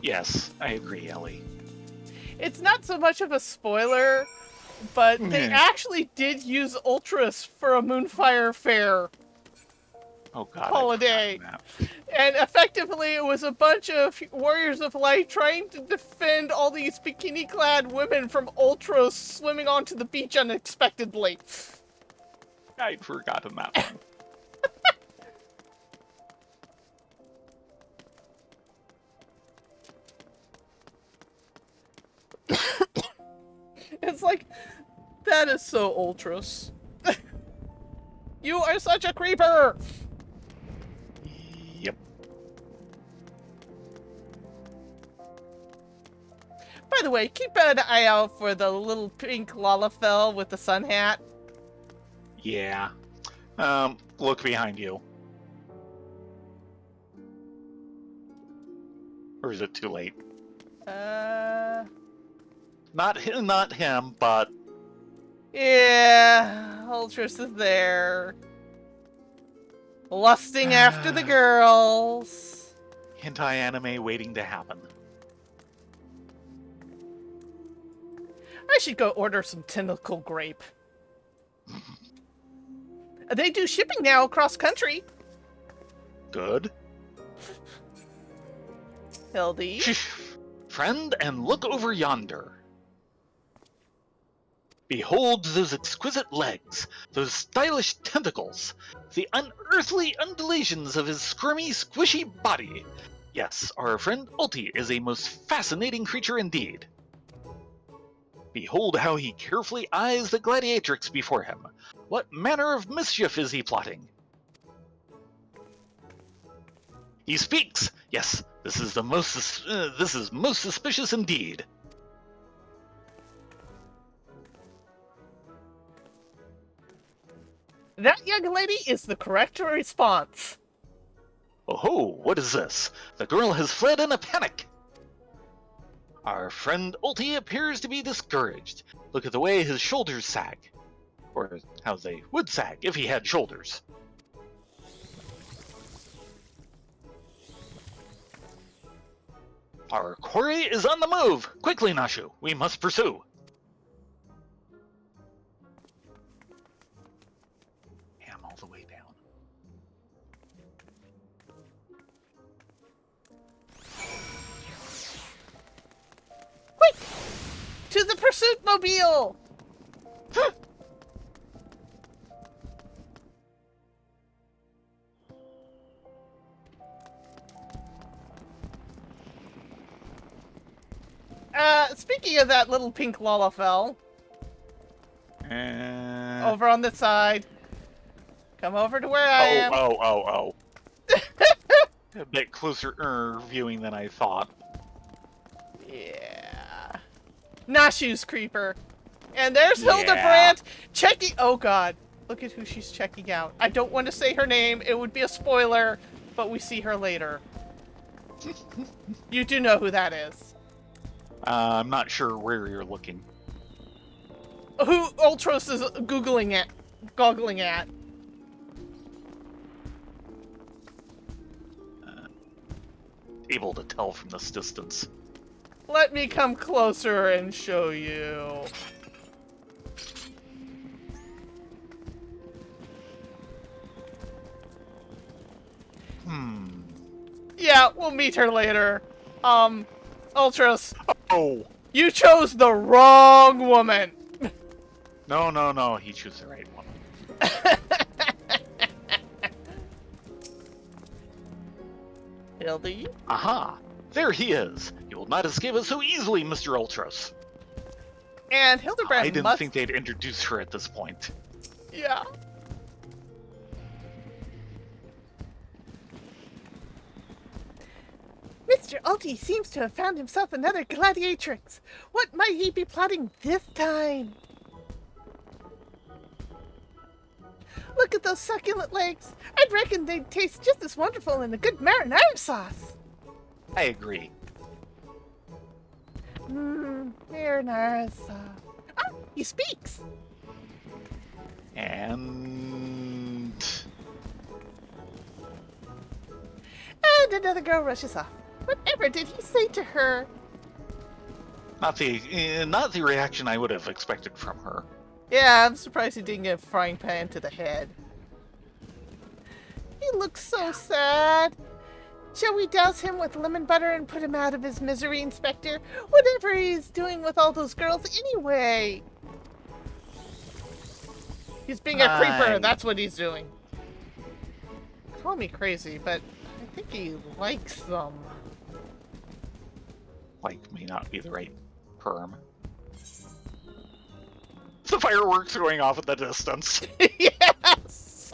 Yes, I agree, Ellie. It's not so much of a spoiler, but they actually did use Ultras for a Moonfire Fair Oh god. holiday. And effectively it was a bunch of warriors of light trying to defend all these bikini-clad women from Ultras swimming onto the beach unexpectedly. I'd forgotten that one. It's like, that is so Ultras. You are such a creeper! Yep. By the way, keep an eye out for the little pink Lalafell with the sun hat. Yeah. Look behind you. Or is it too late? Not him, but... Yeah, Ultras is there. Lusting after the girls. Hentai anime waiting to happen. I should go order some tentacle grape. They do shipping now across country. Good. Hildy. Friend, and look over yonder. Behold those exquisite legs, those stylish tentacles, the unearthly undulations of his squirmy, squishy body. Yes, our friend Ulti is a most fascinating creature indeed. Behold how he carefully eyes the gladiatrix before him. What manner of mischief is he plotting? He speaks! Yes, this is most suspicious indeed. That young lady is the correct response. Oh ho, what is this? The girl has fled in a panic! Our friend Ulti appears to be discouraged. Look at the way his shoulders sag. Or how they would sag if he had shoulders. Our quarry is on the move! Quickly, Nashu, we must pursue. Ham all the way down. Quick! To the pursuit mobile! Speaking of that little pink Lalafell, over on this side. Come over to where I am. Oh. A bit closer viewing than I thought. Yeah. Nashu's creeper. And there's Yeah. Hildebrandt checking. Oh god. Look at who she's checking out. I don't want to say her name. It would be a spoiler, but we see her later. You do know who that is. I'm not sure where you're looking. Who Ultros is googling at, goggling at. Able to tell from this distance. Let me come closer and show you. Yeah, we'll meet her later. Ultros, Oh! you chose the wrong woman. No, he chose the right one. Hildy? Aha! There he is! You will not escape us so easily, Mr. Ultros. And Hildebrandt I didn't think they'd introduce her at this point. Yeah. Mr. Ulti seems to have found himself another gladiatrix. What might he be plotting this time? Look at those succulent legs. I'd reckon they'd taste just as wonderful in a good marinara sauce. I agree. Marinara sauce. Oh, he speaks. And another girl rushes off. Whatever did he say to her? not the reaction I would have expected from her. Yeah, I'm surprised he didn't get a frying pan to the head. He looks so sad. Shall we douse him with lemon butter and put him out of his misery, Inspector? Whatever he's doing with all those girls anyway. He's being a creeper, that's what he's doing. Call me crazy, but I think he likes them. Like may not be the right term. The fireworks going off at the distance. Yes!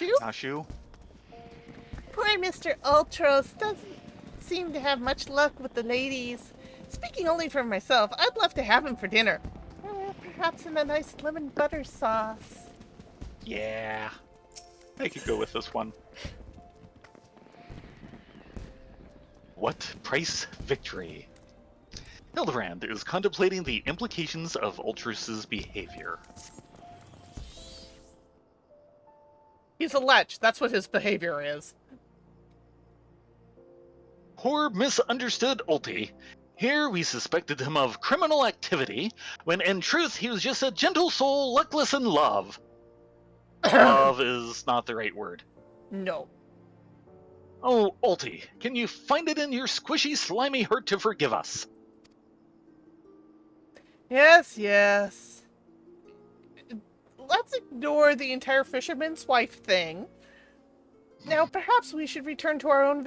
Nashu? Nashu? Poor Mr. Ultros doesn't seem to have much luck with the ladies. Speaking only for myself, I'd love to have him for dinner. Perhaps in a nice lemon butter sauce. Yeah. I could go with this one. What price victory? Hildebrand is contemplating the implications of Ultras's behavior. He's a lech. That's what his behavior is. Poor misunderstood Ulti. Here we suspected him of criminal activity, when in truth he was just a gentle soul luckless in love. Love is not the right word. No. Oh, Ulti, can you find it in your squishy, slimy heart to forgive us? Yes, yes. Let's ignore the entire fisherman's wife thing. Now, perhaps we should return to our own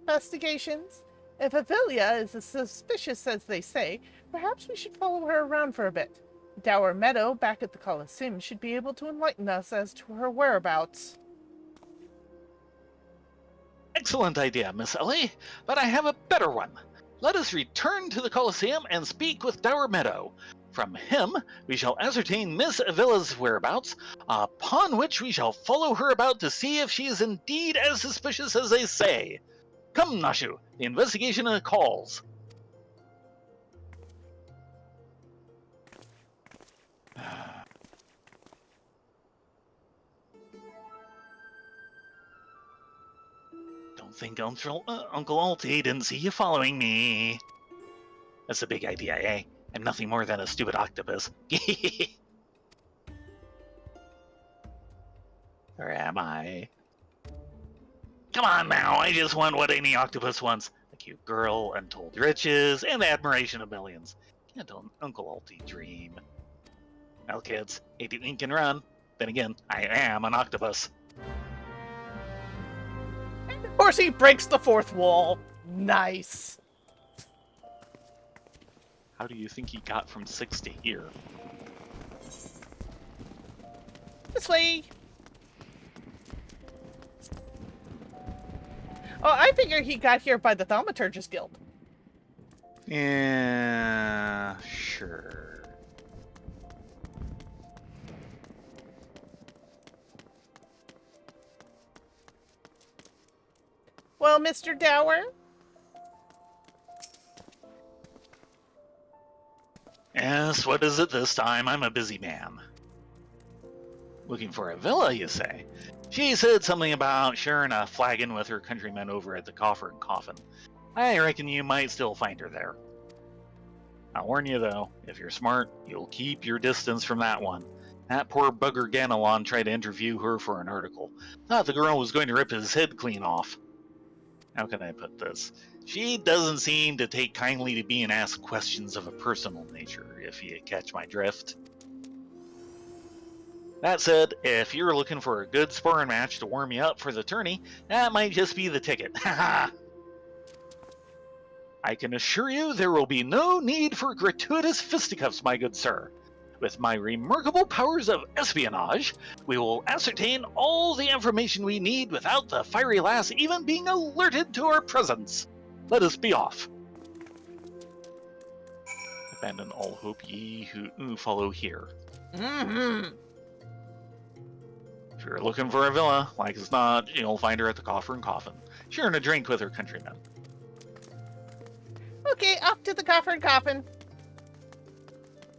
investigations. If Avilia is as suspicious as they say, perhaps we should follow her around for a bit. Dower Meadow, back at the Colosseum, should be able to enlighten us as to her whereabouts. Excellent idea, Miss Ellie, but I have a better one. Let us return to the Colosseum and speak with Dower Meadow. From him, we shall ascertain Miss Avila's whereabouts, upon which we shall follow her about to see if she is indeed as suspicious as they say. Come, Nashu, the investigation calls. Don't think Uncle Ulti didn't see you following me. That's a big idea, eh? I'm nothing more than a stupid octopus. Or am I? Come on now, I just want what any octopus wants. A cute girl, untold riches, and the admiration of millions. Can't Uncle Ulti dream? Well, kids, hate to ink and run. Then again, I am an octopus. Of course, he breaks the fourth wall. Nice. How do you think he got from 6 to here? This way. Oh, I figure he got here by the Thaumaturgist Guild. Yeah, sure. Well, Mr. Dower? Yes, what is it this time? I'm a busy man. Looking for a villa, you say? She said something about sharing a flagon with her countrymen over at the Coffer and Coffin. I reckon you might still find her there. I'll warn you though, if you're smart, you'll keep your distance from that one. That poor bugger Ganelon tried to interview her for an article. Thought the girl was going to rip his head clean off. How can I put this? She doesn't seem to take kindly to being asked questions of a personal nature, if you catch my drift. That said, if you're looking for a good sparring match to warm you up for the tourney, that might just be the ticket. Haha! I can assure you there will be no need for gratuitous fisticuffs, my good sir. With my remarkable powers of espionage, we will ascertain all the information we need without the fiery lass even being alerted to our presence. Let us be off. Abandon all hope, ye who follow here. Mm-hmm. If you're looking for a villa, like as not, you'll find her at the Coffer and Coffin, sharing a drink with her countrymen. Okay, off to the Coffer and Coffin.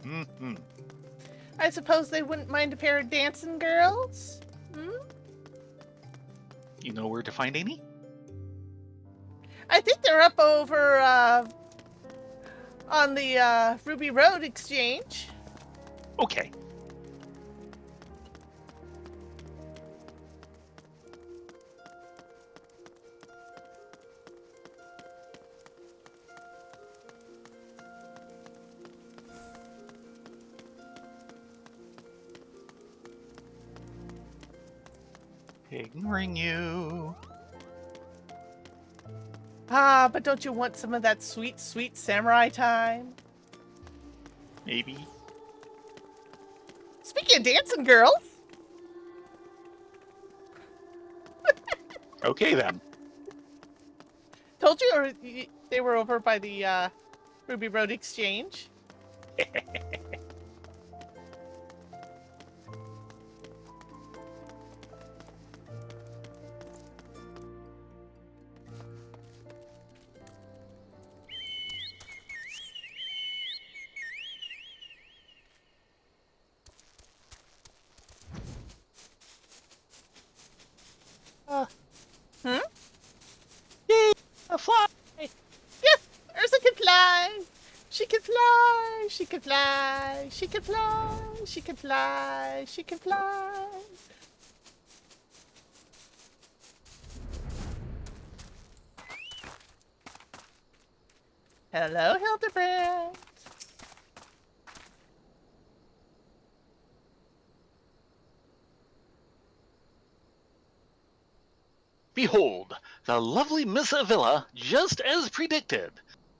Mm-hmm. I suppose they wouldn't mind a pair of dancing girls? Hmm? You know where to find Amy? I think they're up over, on the, Ruby Road Exchange. Okay. Ignoring you. Ah, but don't you want some of that sweet, sweet samurai time? Maybe. Speaking of dancing girls, Okay then. Told you, they were over by the Ruby Road Exchange. Hmm? Yay! A fly! Yes, Ursa can fly. She can fly. She can fly. She can fly. She can fly. She can fly. Hello, Hildebrand. Behold, the lovely Miss Avila, just as predicted.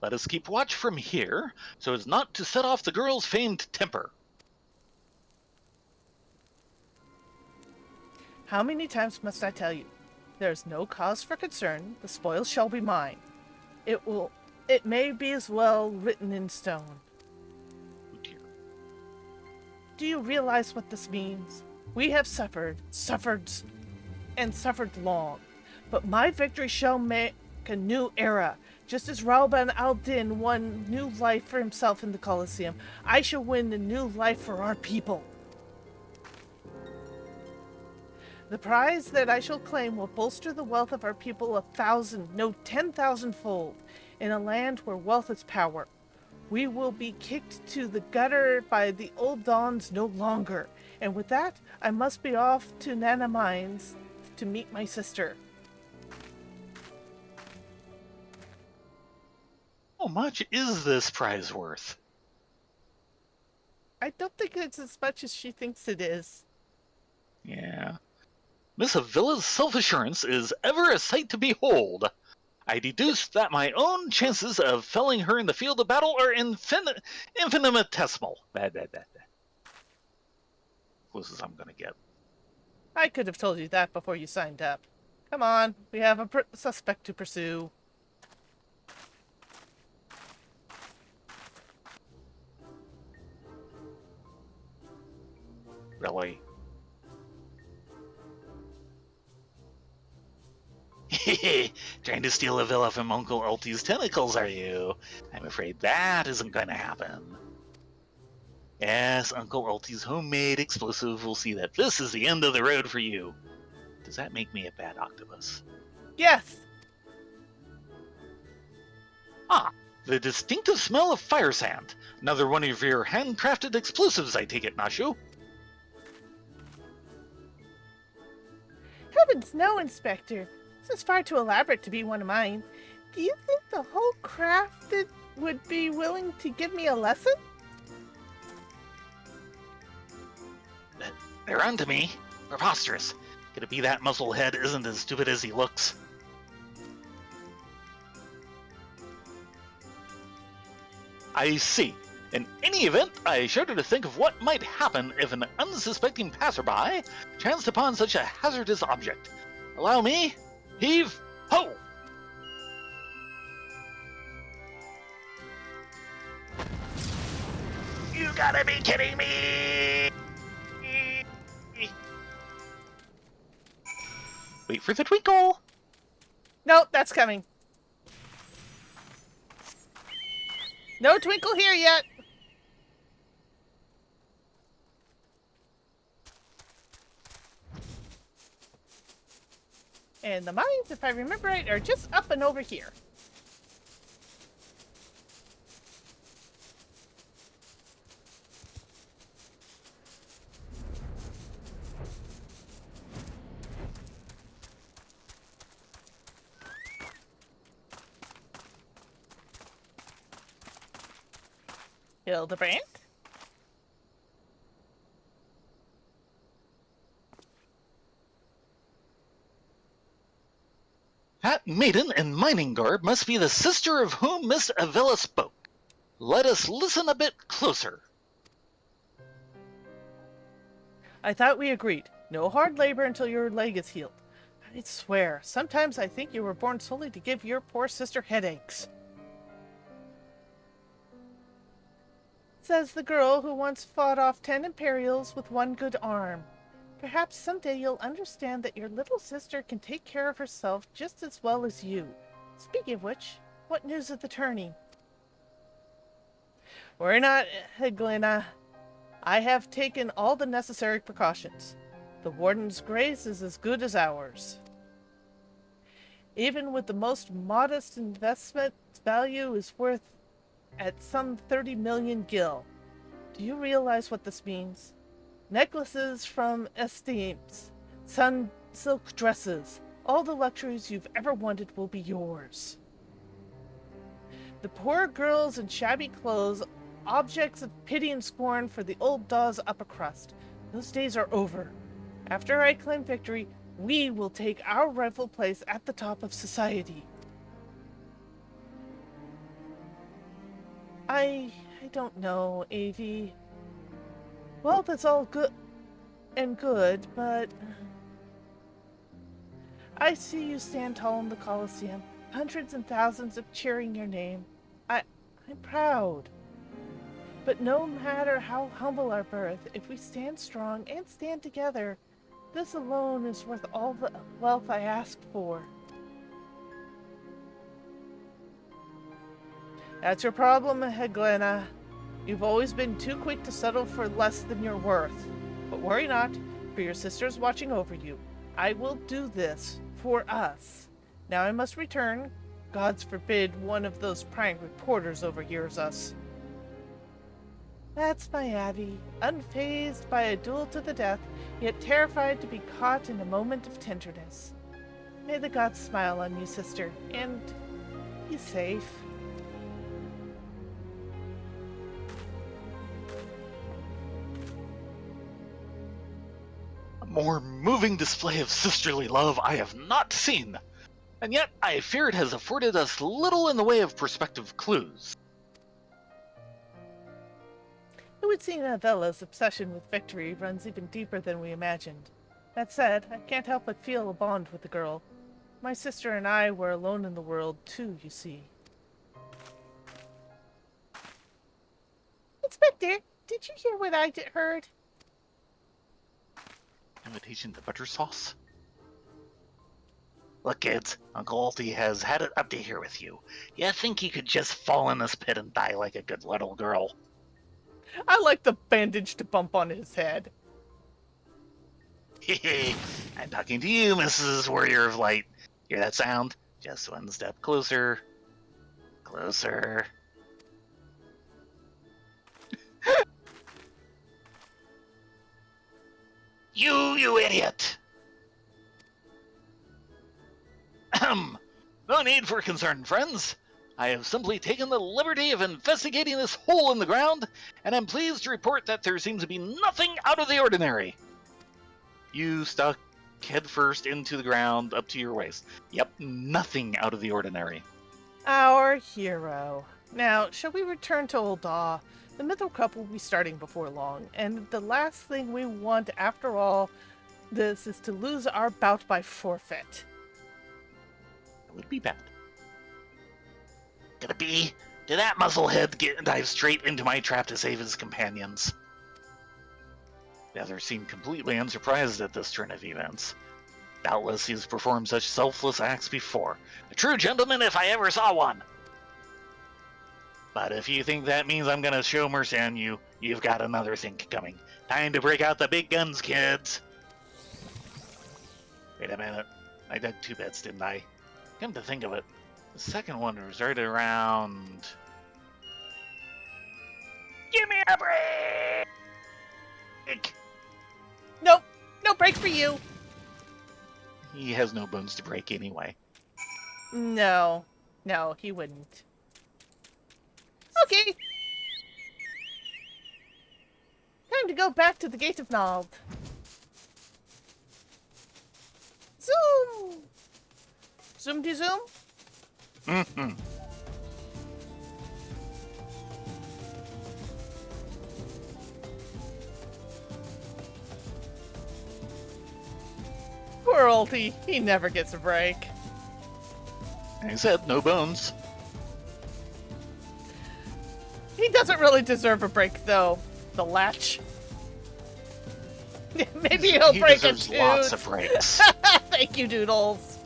Let us keep watch from here, so as not to set off the girl's famed temper. How many times must I tell you? There is no cause for concern. The spoils shall be mine. It may be as well written in stone. Oh dear. Do you realize what this means? We have suffered long. But my victory shall make a new era. Just as Hareband al-Din won new life for himself in the Colosseum, I shall win a new life for our people. The prize that I shall claim will bolster the wealth of our people 1,000, no 10,000-fold, in a land where wealth is power. We will be kicked to the gutter by the old dons no longer. And with that, I must be off to Nana Mines to meet my sister. How much is this prize worth? I don't think it's as much as she thinks it is. Yeah. Miss Avila's self-assurance is ever a sight to behold. I deduce that my own chances of felling her in the field of battle are infinitesimal. Closest I'm gonna get. I could have told you that before you signed up. Come on, we have a suspect to pursue. Really? Trying to steal a villa from Uncle Ulti's tentacles, are you? I'm afraid that isn't going to happen. Yes, Uncle Ulti's homemade explosive will see that this is the end of the road for you. Does that make me a bad octopus? Yes! Ah, the distinctive smell of fire sand. Another one of your handcrafted explosives, I take it, Nashu. Heavens no, Inspector. This is far too elaborate to be one of mine. Do you think the whole crafted would be willing to give me a lesson? They're onto me. Preposterous. Could it be that musclehead isn't as stupid as he looks? I see. In any event, I shudder to think of what might happen if an unsuspecting passerby chanced upon such a hazardous object. Allow me. Heave ho! You gotta be kidding me! Wait for the twinkle! No, that's coming. No twinkle here yet. And the mines, if I remember right, are just up and over here. Hildebrand? That maiden in mining garb must be the sister of whom Miss Avila spoke. Let us listen a bit closer. I thought we agreed. No hard labor until your leg is healed. I swear, sometimes I think you were born solely to give your poor sister headaches. Says the girl who once fought off 10 Imperials with one good arm. Perhaps someday you'll understand that your little sister can take care of herself just as well as you. Speaking of which, what news of the tourney? Worry not, Helena. I have taken all the necessary precautions. The Warden's grace is as good as ours. Even with the most modest investment, value is worth at some 30 million gil. Do you realize what this means? Necklaces from esteems, sun silk dresses, all the luxuries you've ever wanted will be yours. The poor girls in shabby clothes, objects of pity and scorn for the old Dawes upper crust. Those days are over. After I claim victory, we will take our rightful place at the top of society. I don't know, Avi. Well, that's all good and good, but I see you stand tall in the Colosseum, hundreds and thousands of cheering your name. I'm proud. But no matter how humble our birth, if we stand strong and stand together, this alone is worth all the wealth I asked for. That's your problem, Helena. You've always been too quick to settle for less than you're worth. But worry not, for your sister's watching over you. I will do this for us. Now I must return. Gods forbid one of those prying reporters overhears us. That's my Abby, unfazed by a duel to the death, yet terrified to be caught in a moment of tenderness. May the gods smile on you, sister, and be safe. A more moving display of sisterly love I have not seen, and yet I fear it has afforded us little in the way of prospective clues. It would seem Avella's obsession with victory runs even deeper than we imagined. That said, I can't help but feel a bond with the girl. My sister and I were alone in the world, too, you see. Inspector, did you hear what I heard? Invitation to butter sauce? Look, kids, Uncle Alty has had it up to here with you. You think you could just fall in this pit and die like a good little girl? I like the bandaged bump on his head. I'm talking to you, Mrs. Warrior of Light. Hear that sound? Just one step closer. Closer. You idiot! No need for concern, friends. I have simply taken the liberty of investigating this hole in the ground, and am pleased to report that there seems to be nothing out of the ordinary. You stuck headfirst into the ground up to your waist. Yep, nothing out of the ordinary. Our hero. Now, shall we return to Old Daw? The Mythical Cup will be starting before long, and the last thing we want after all this is to lose our bout by forfeit. It would be bad. Gonna be? Did that muzzlehead dive straight into my trap to save his companions? The other seemed completely unsurprised at this turn of events. Doubtless he's performed such selfless acts before. A true gentleman if I ever saw one! But if you think that means I'm gonna show mercy on you, you've got another thing coming. Time to break out the big guns, kids! Wait a minute. I dug 2 bets, didn't I? Come to think of it, the second one was right around... Give me a break! Nope, no break for you. He has no bones to break anyway. No, he wouldn't. Okay. Time to go back to the Gate of Nald. Zoom! Zoom-de-zoom? Mm-hmm. Poor oldie. He never gets a break. I said no bones. He doesn't really deserve a break, though. The latch. Maybe he'll He break a deserves tooth. lots of breaks. Thank you, Doodles.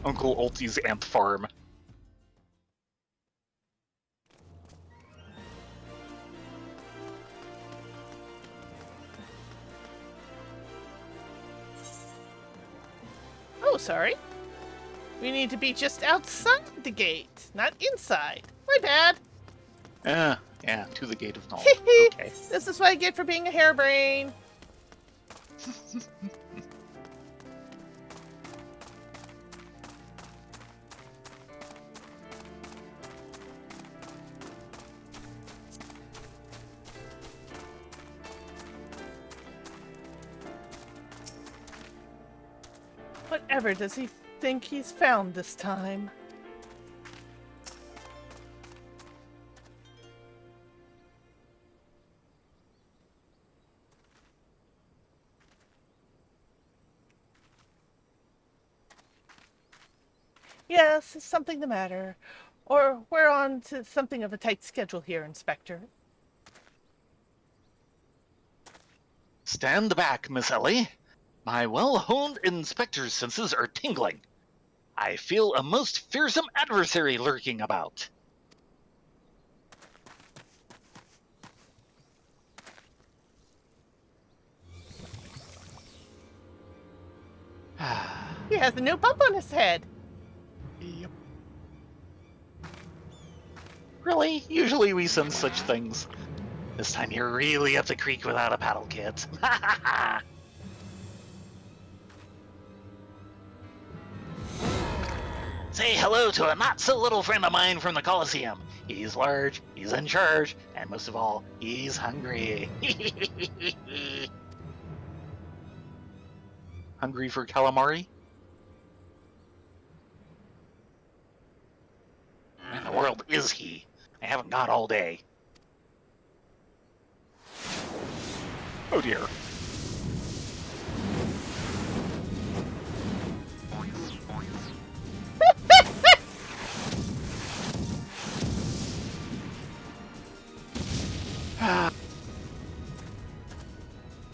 Uncle Ultie's ant farm. Oh, sorry. We need to be just outside the gate, not inside. My bad. Yeah, to the gate of knowledge. Okay. This is what I get for being a harebrain. Whatever does he think he's found this time? Yes, is something the matter? Or we're on to something of a tight schedule here, Inspector. Stand back, Miss Ellie. My well-honed inspector's senses are tingling. I feel a most fearsome adversary lurking about. He has a new bump on his head. Yep. Really? Usually we sense such things. This time you're really up the creek without a paddle kit. Say hello to a not-so-little friend of mine from the Coliseum. He's large, he's in charge, and most of all, he's hungry. Hungry for calamari? Where in the world is he? I haven't got all day. Oh dear.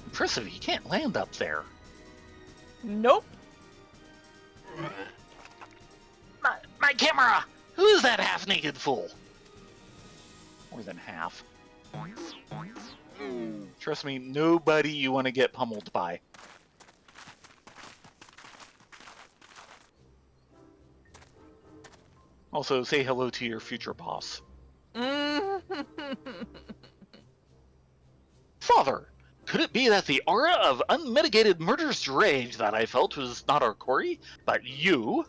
Impressive, he can't land up there. Nope. My camera! Who is that half-naked fool? More than half. Trust me, nobody you want to get pummeled by. Also, say hello to your future boss. Father, could it be that the aura of unmitigated murderous rage that I felt was not our quarry, but you?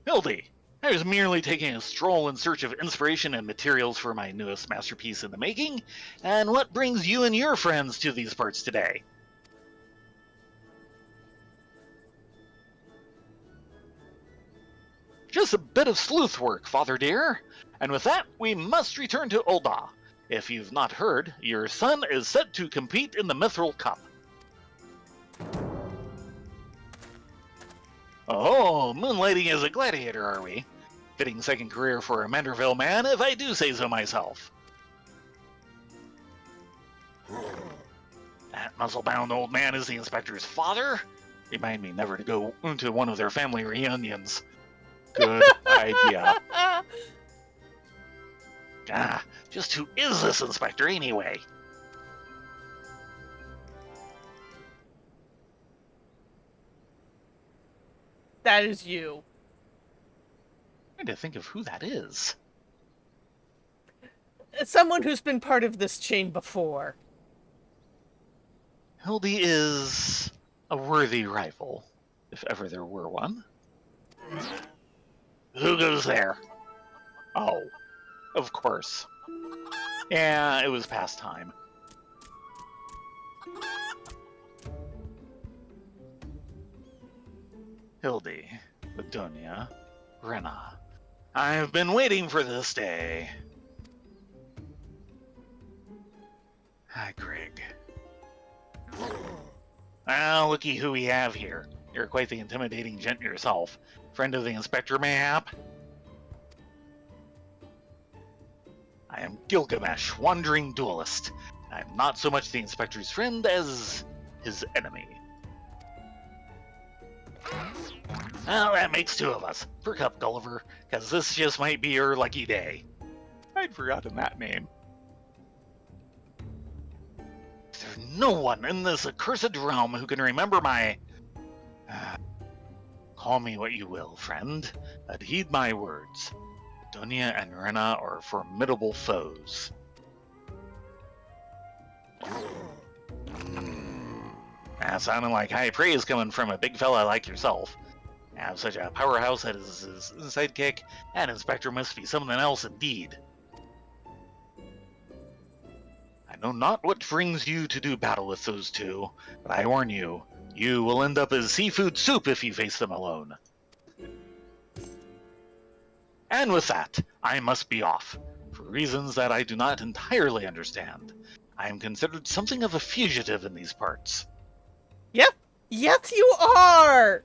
Hildy, I was merely taking a stroll in search of inspiration and materials for my newest masterpiece in the making, and what brings you and your friends to these parts today? Just a bit of sleuth work, Father dear. And with that, we must return to Ulda. If you've not heard, your son is set to compete in the Mithril Cup. Oh, moonlighting as a gladiator, are we? Fitting second career for a Manderville man, if I do say so myself. That muscle-bound old man is the inspector's father? Remind me never to go into one of their family reunions. Good idea. Just who is this inspector anyway? That is you. I'm trying to think of who that is. Someone who's been part of this chain before. Hildy is a worthy rival, if ever there were one. Who goes there? Oh, of course. Yeah, it was past time. Hildy, Bedonia, Rena. I've been waiting for this day. Hi, Greg. Well, looky who we have here. You're quite the intimidating gent yourself. Friend of the inspector, mayhap? I am Gilgamesh, wandering duelist. I'm not so much the inspector's friend as his enemy. Well, that makes two of us. Perk up, Gulliver, because this just might be your lucky day. I'd forgotten that name. There's no one in this accursed realm who can remember my... Call me what you will, friend, but heed my words. Donia and Rena are formidable foes. That sounded like high praise coming from a big fella like yourself. Have such a powerhouse as his sidekick, that inspector must be something else indeed. I know not what brings you to do battle with those two, but I warn you, you will end up as seafood soup if you face them alone. And with that, I must be off, for reasons that I do not entirely understand. I am considered something of a fugitive in these parts. Yep. Yes, you are!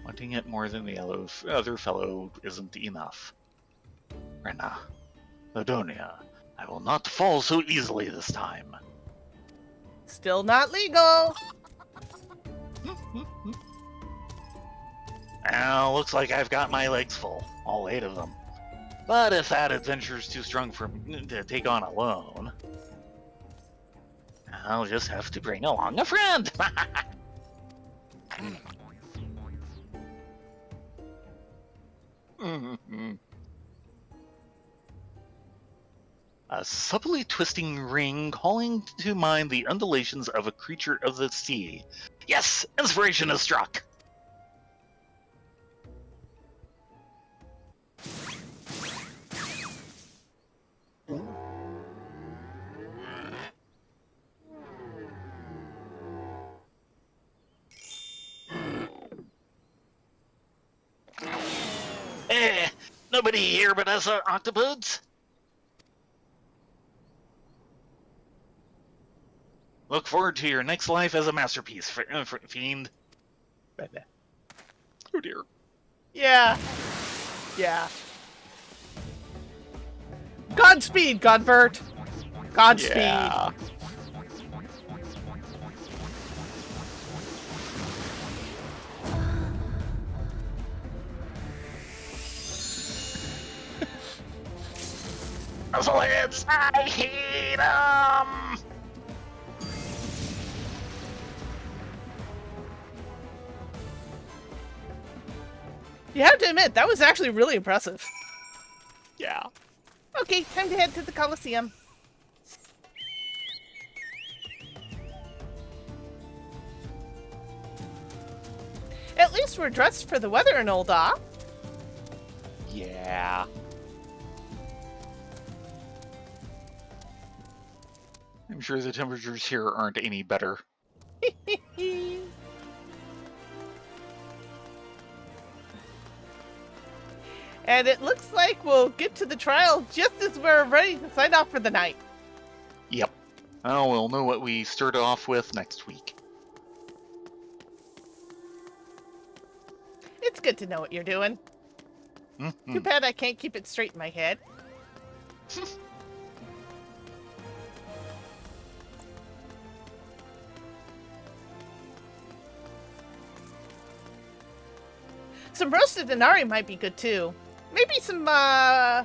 Wanting it more than the other fellow isn't enough. Rena, Ladonia, I will not fall so easily this time. Still not legal. Well, looks like I've got my legs full, all 8 of them. But if that adventure's too strong for me to take on alone, I'll just have to bring along a friend. A subtly twisting ring calling to mind the undulations of a creature of the sea. Yes, inspiration has struck. Nobody here but us octopodes? Look forward to your next life as a masterpiece, fiend. Oh dear. Yeah. Yeah. Godspeed, Godbert. Godspeed. Yeah. Muzzleheads, I hate them! You have to admit, that was actually really impressive. Yeah. Okay, time to head to the Coliseum. At least we're dressed for the weather and all that. Yeah. I'm sure the temperatures here aren't any better. And it looks like we'll get to the trial just as we're ready to sign off for the night. Yep. Oh, we'll know what we start off with next week. It's good to know what you're doing. Mm-hmm. Too bad I can't keep it straight in my head. Some roasted inari might be good too. Maybe some nice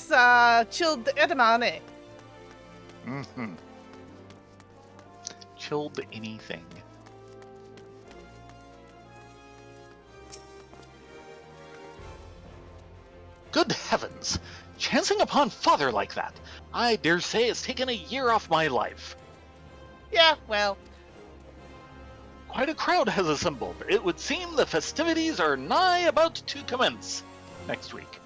chilled edamame. Mm-hmm. Chilled anything. Good heavens! Chancing upon father like that! I dare say it's taken a year off my life. Yeah, well. Quite a crowd has assembled. It would seem the festivities are nigh about to commence next week.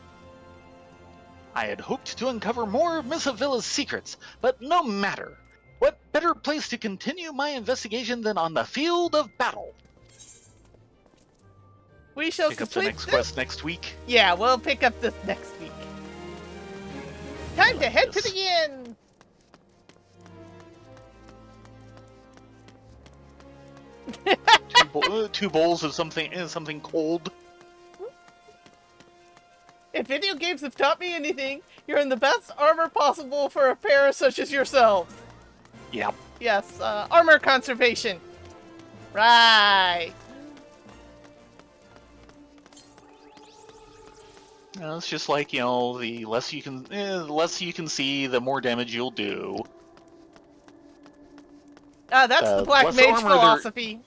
I had hoped to uncover more of Miss Avila's secrets, but no matter. What better place to continue my investigation than on the field of battle? We shall Pick up the complete next quest next week. Yeah, we'll pick up this next week. Time to Like head to this. the inn. Two bowls of something cold. If video games have taught me anything, you're in the best armor possible for a pair such as yourselves. Yep. Yes, armor conservation. Right. It's just like, the less you can see, the more damage you'll do. That's the Black less Mage armor there- philosophy.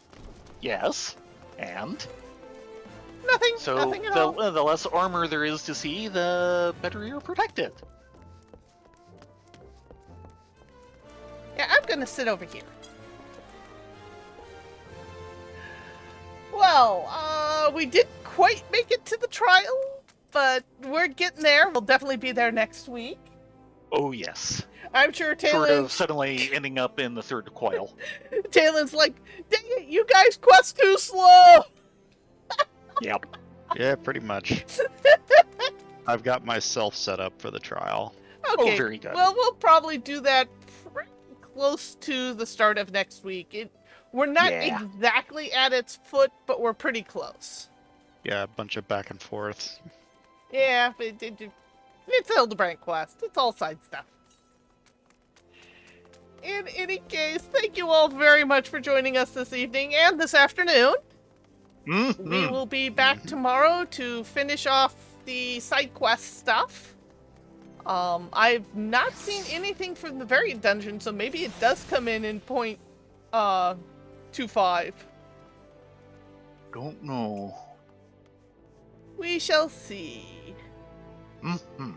Yes, and Nothing. so Nothing at all. the less armor there is to see, the better you're protected. Yeah, I'm gonna sit over here. Well, we didn't quite make it to the trial, but we're getting there. We'll definitely be there next week. Oh yes. I'm sure Short of Taylor's suddenly ending up in the third coil. like, dang it, you guys quest too slow! Yep. Yeah, pretty much. I've got myself set up for the trial. Okay, very good. Well, we'll probably do that pretty close to the start of next week. We're not Yeah. exactly at its foot, but we're pretty close. Yeah, a bunch of back and forth. Yeah, it's a Hildebrand quest. It's all side stuff. In any case, thank you all very much for joining us this evening and this afternoon. Mm-hmm. We will be back tomorrow to finish off the side quest stuff. I've not seen anything from the variant dungeon, so maybe it does come in point 25. Don't know. We shall see. Mm-hmm.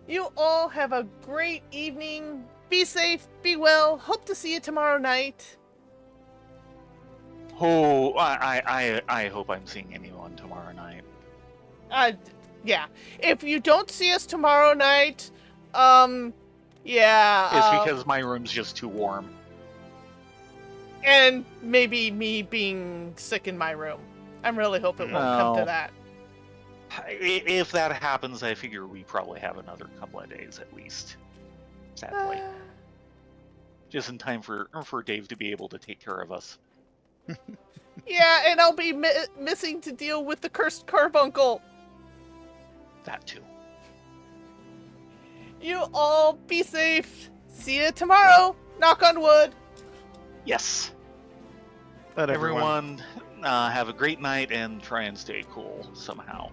You all have a great evening. Be safe, be well. Hope to see you tomorrow night. Oh, I hope I'm seeing anyone tomorrow night. Yeah. If you don't see us tomorrow night, yeah. It's because my room's just too warm. And maybe me being sick in my room. I'm really hoping it won't come to No. that. If that happens, I figure we probably have another couple of days at least. Sadly. Just in time for Dave to be able to take care of us. Yeah, and I'll be missing to deal with the cursed carbuncle. That too. You all be safe. See you tomorrow. Knock on wood. Yes. Let Everyone have a great night and try and stay cool somehow.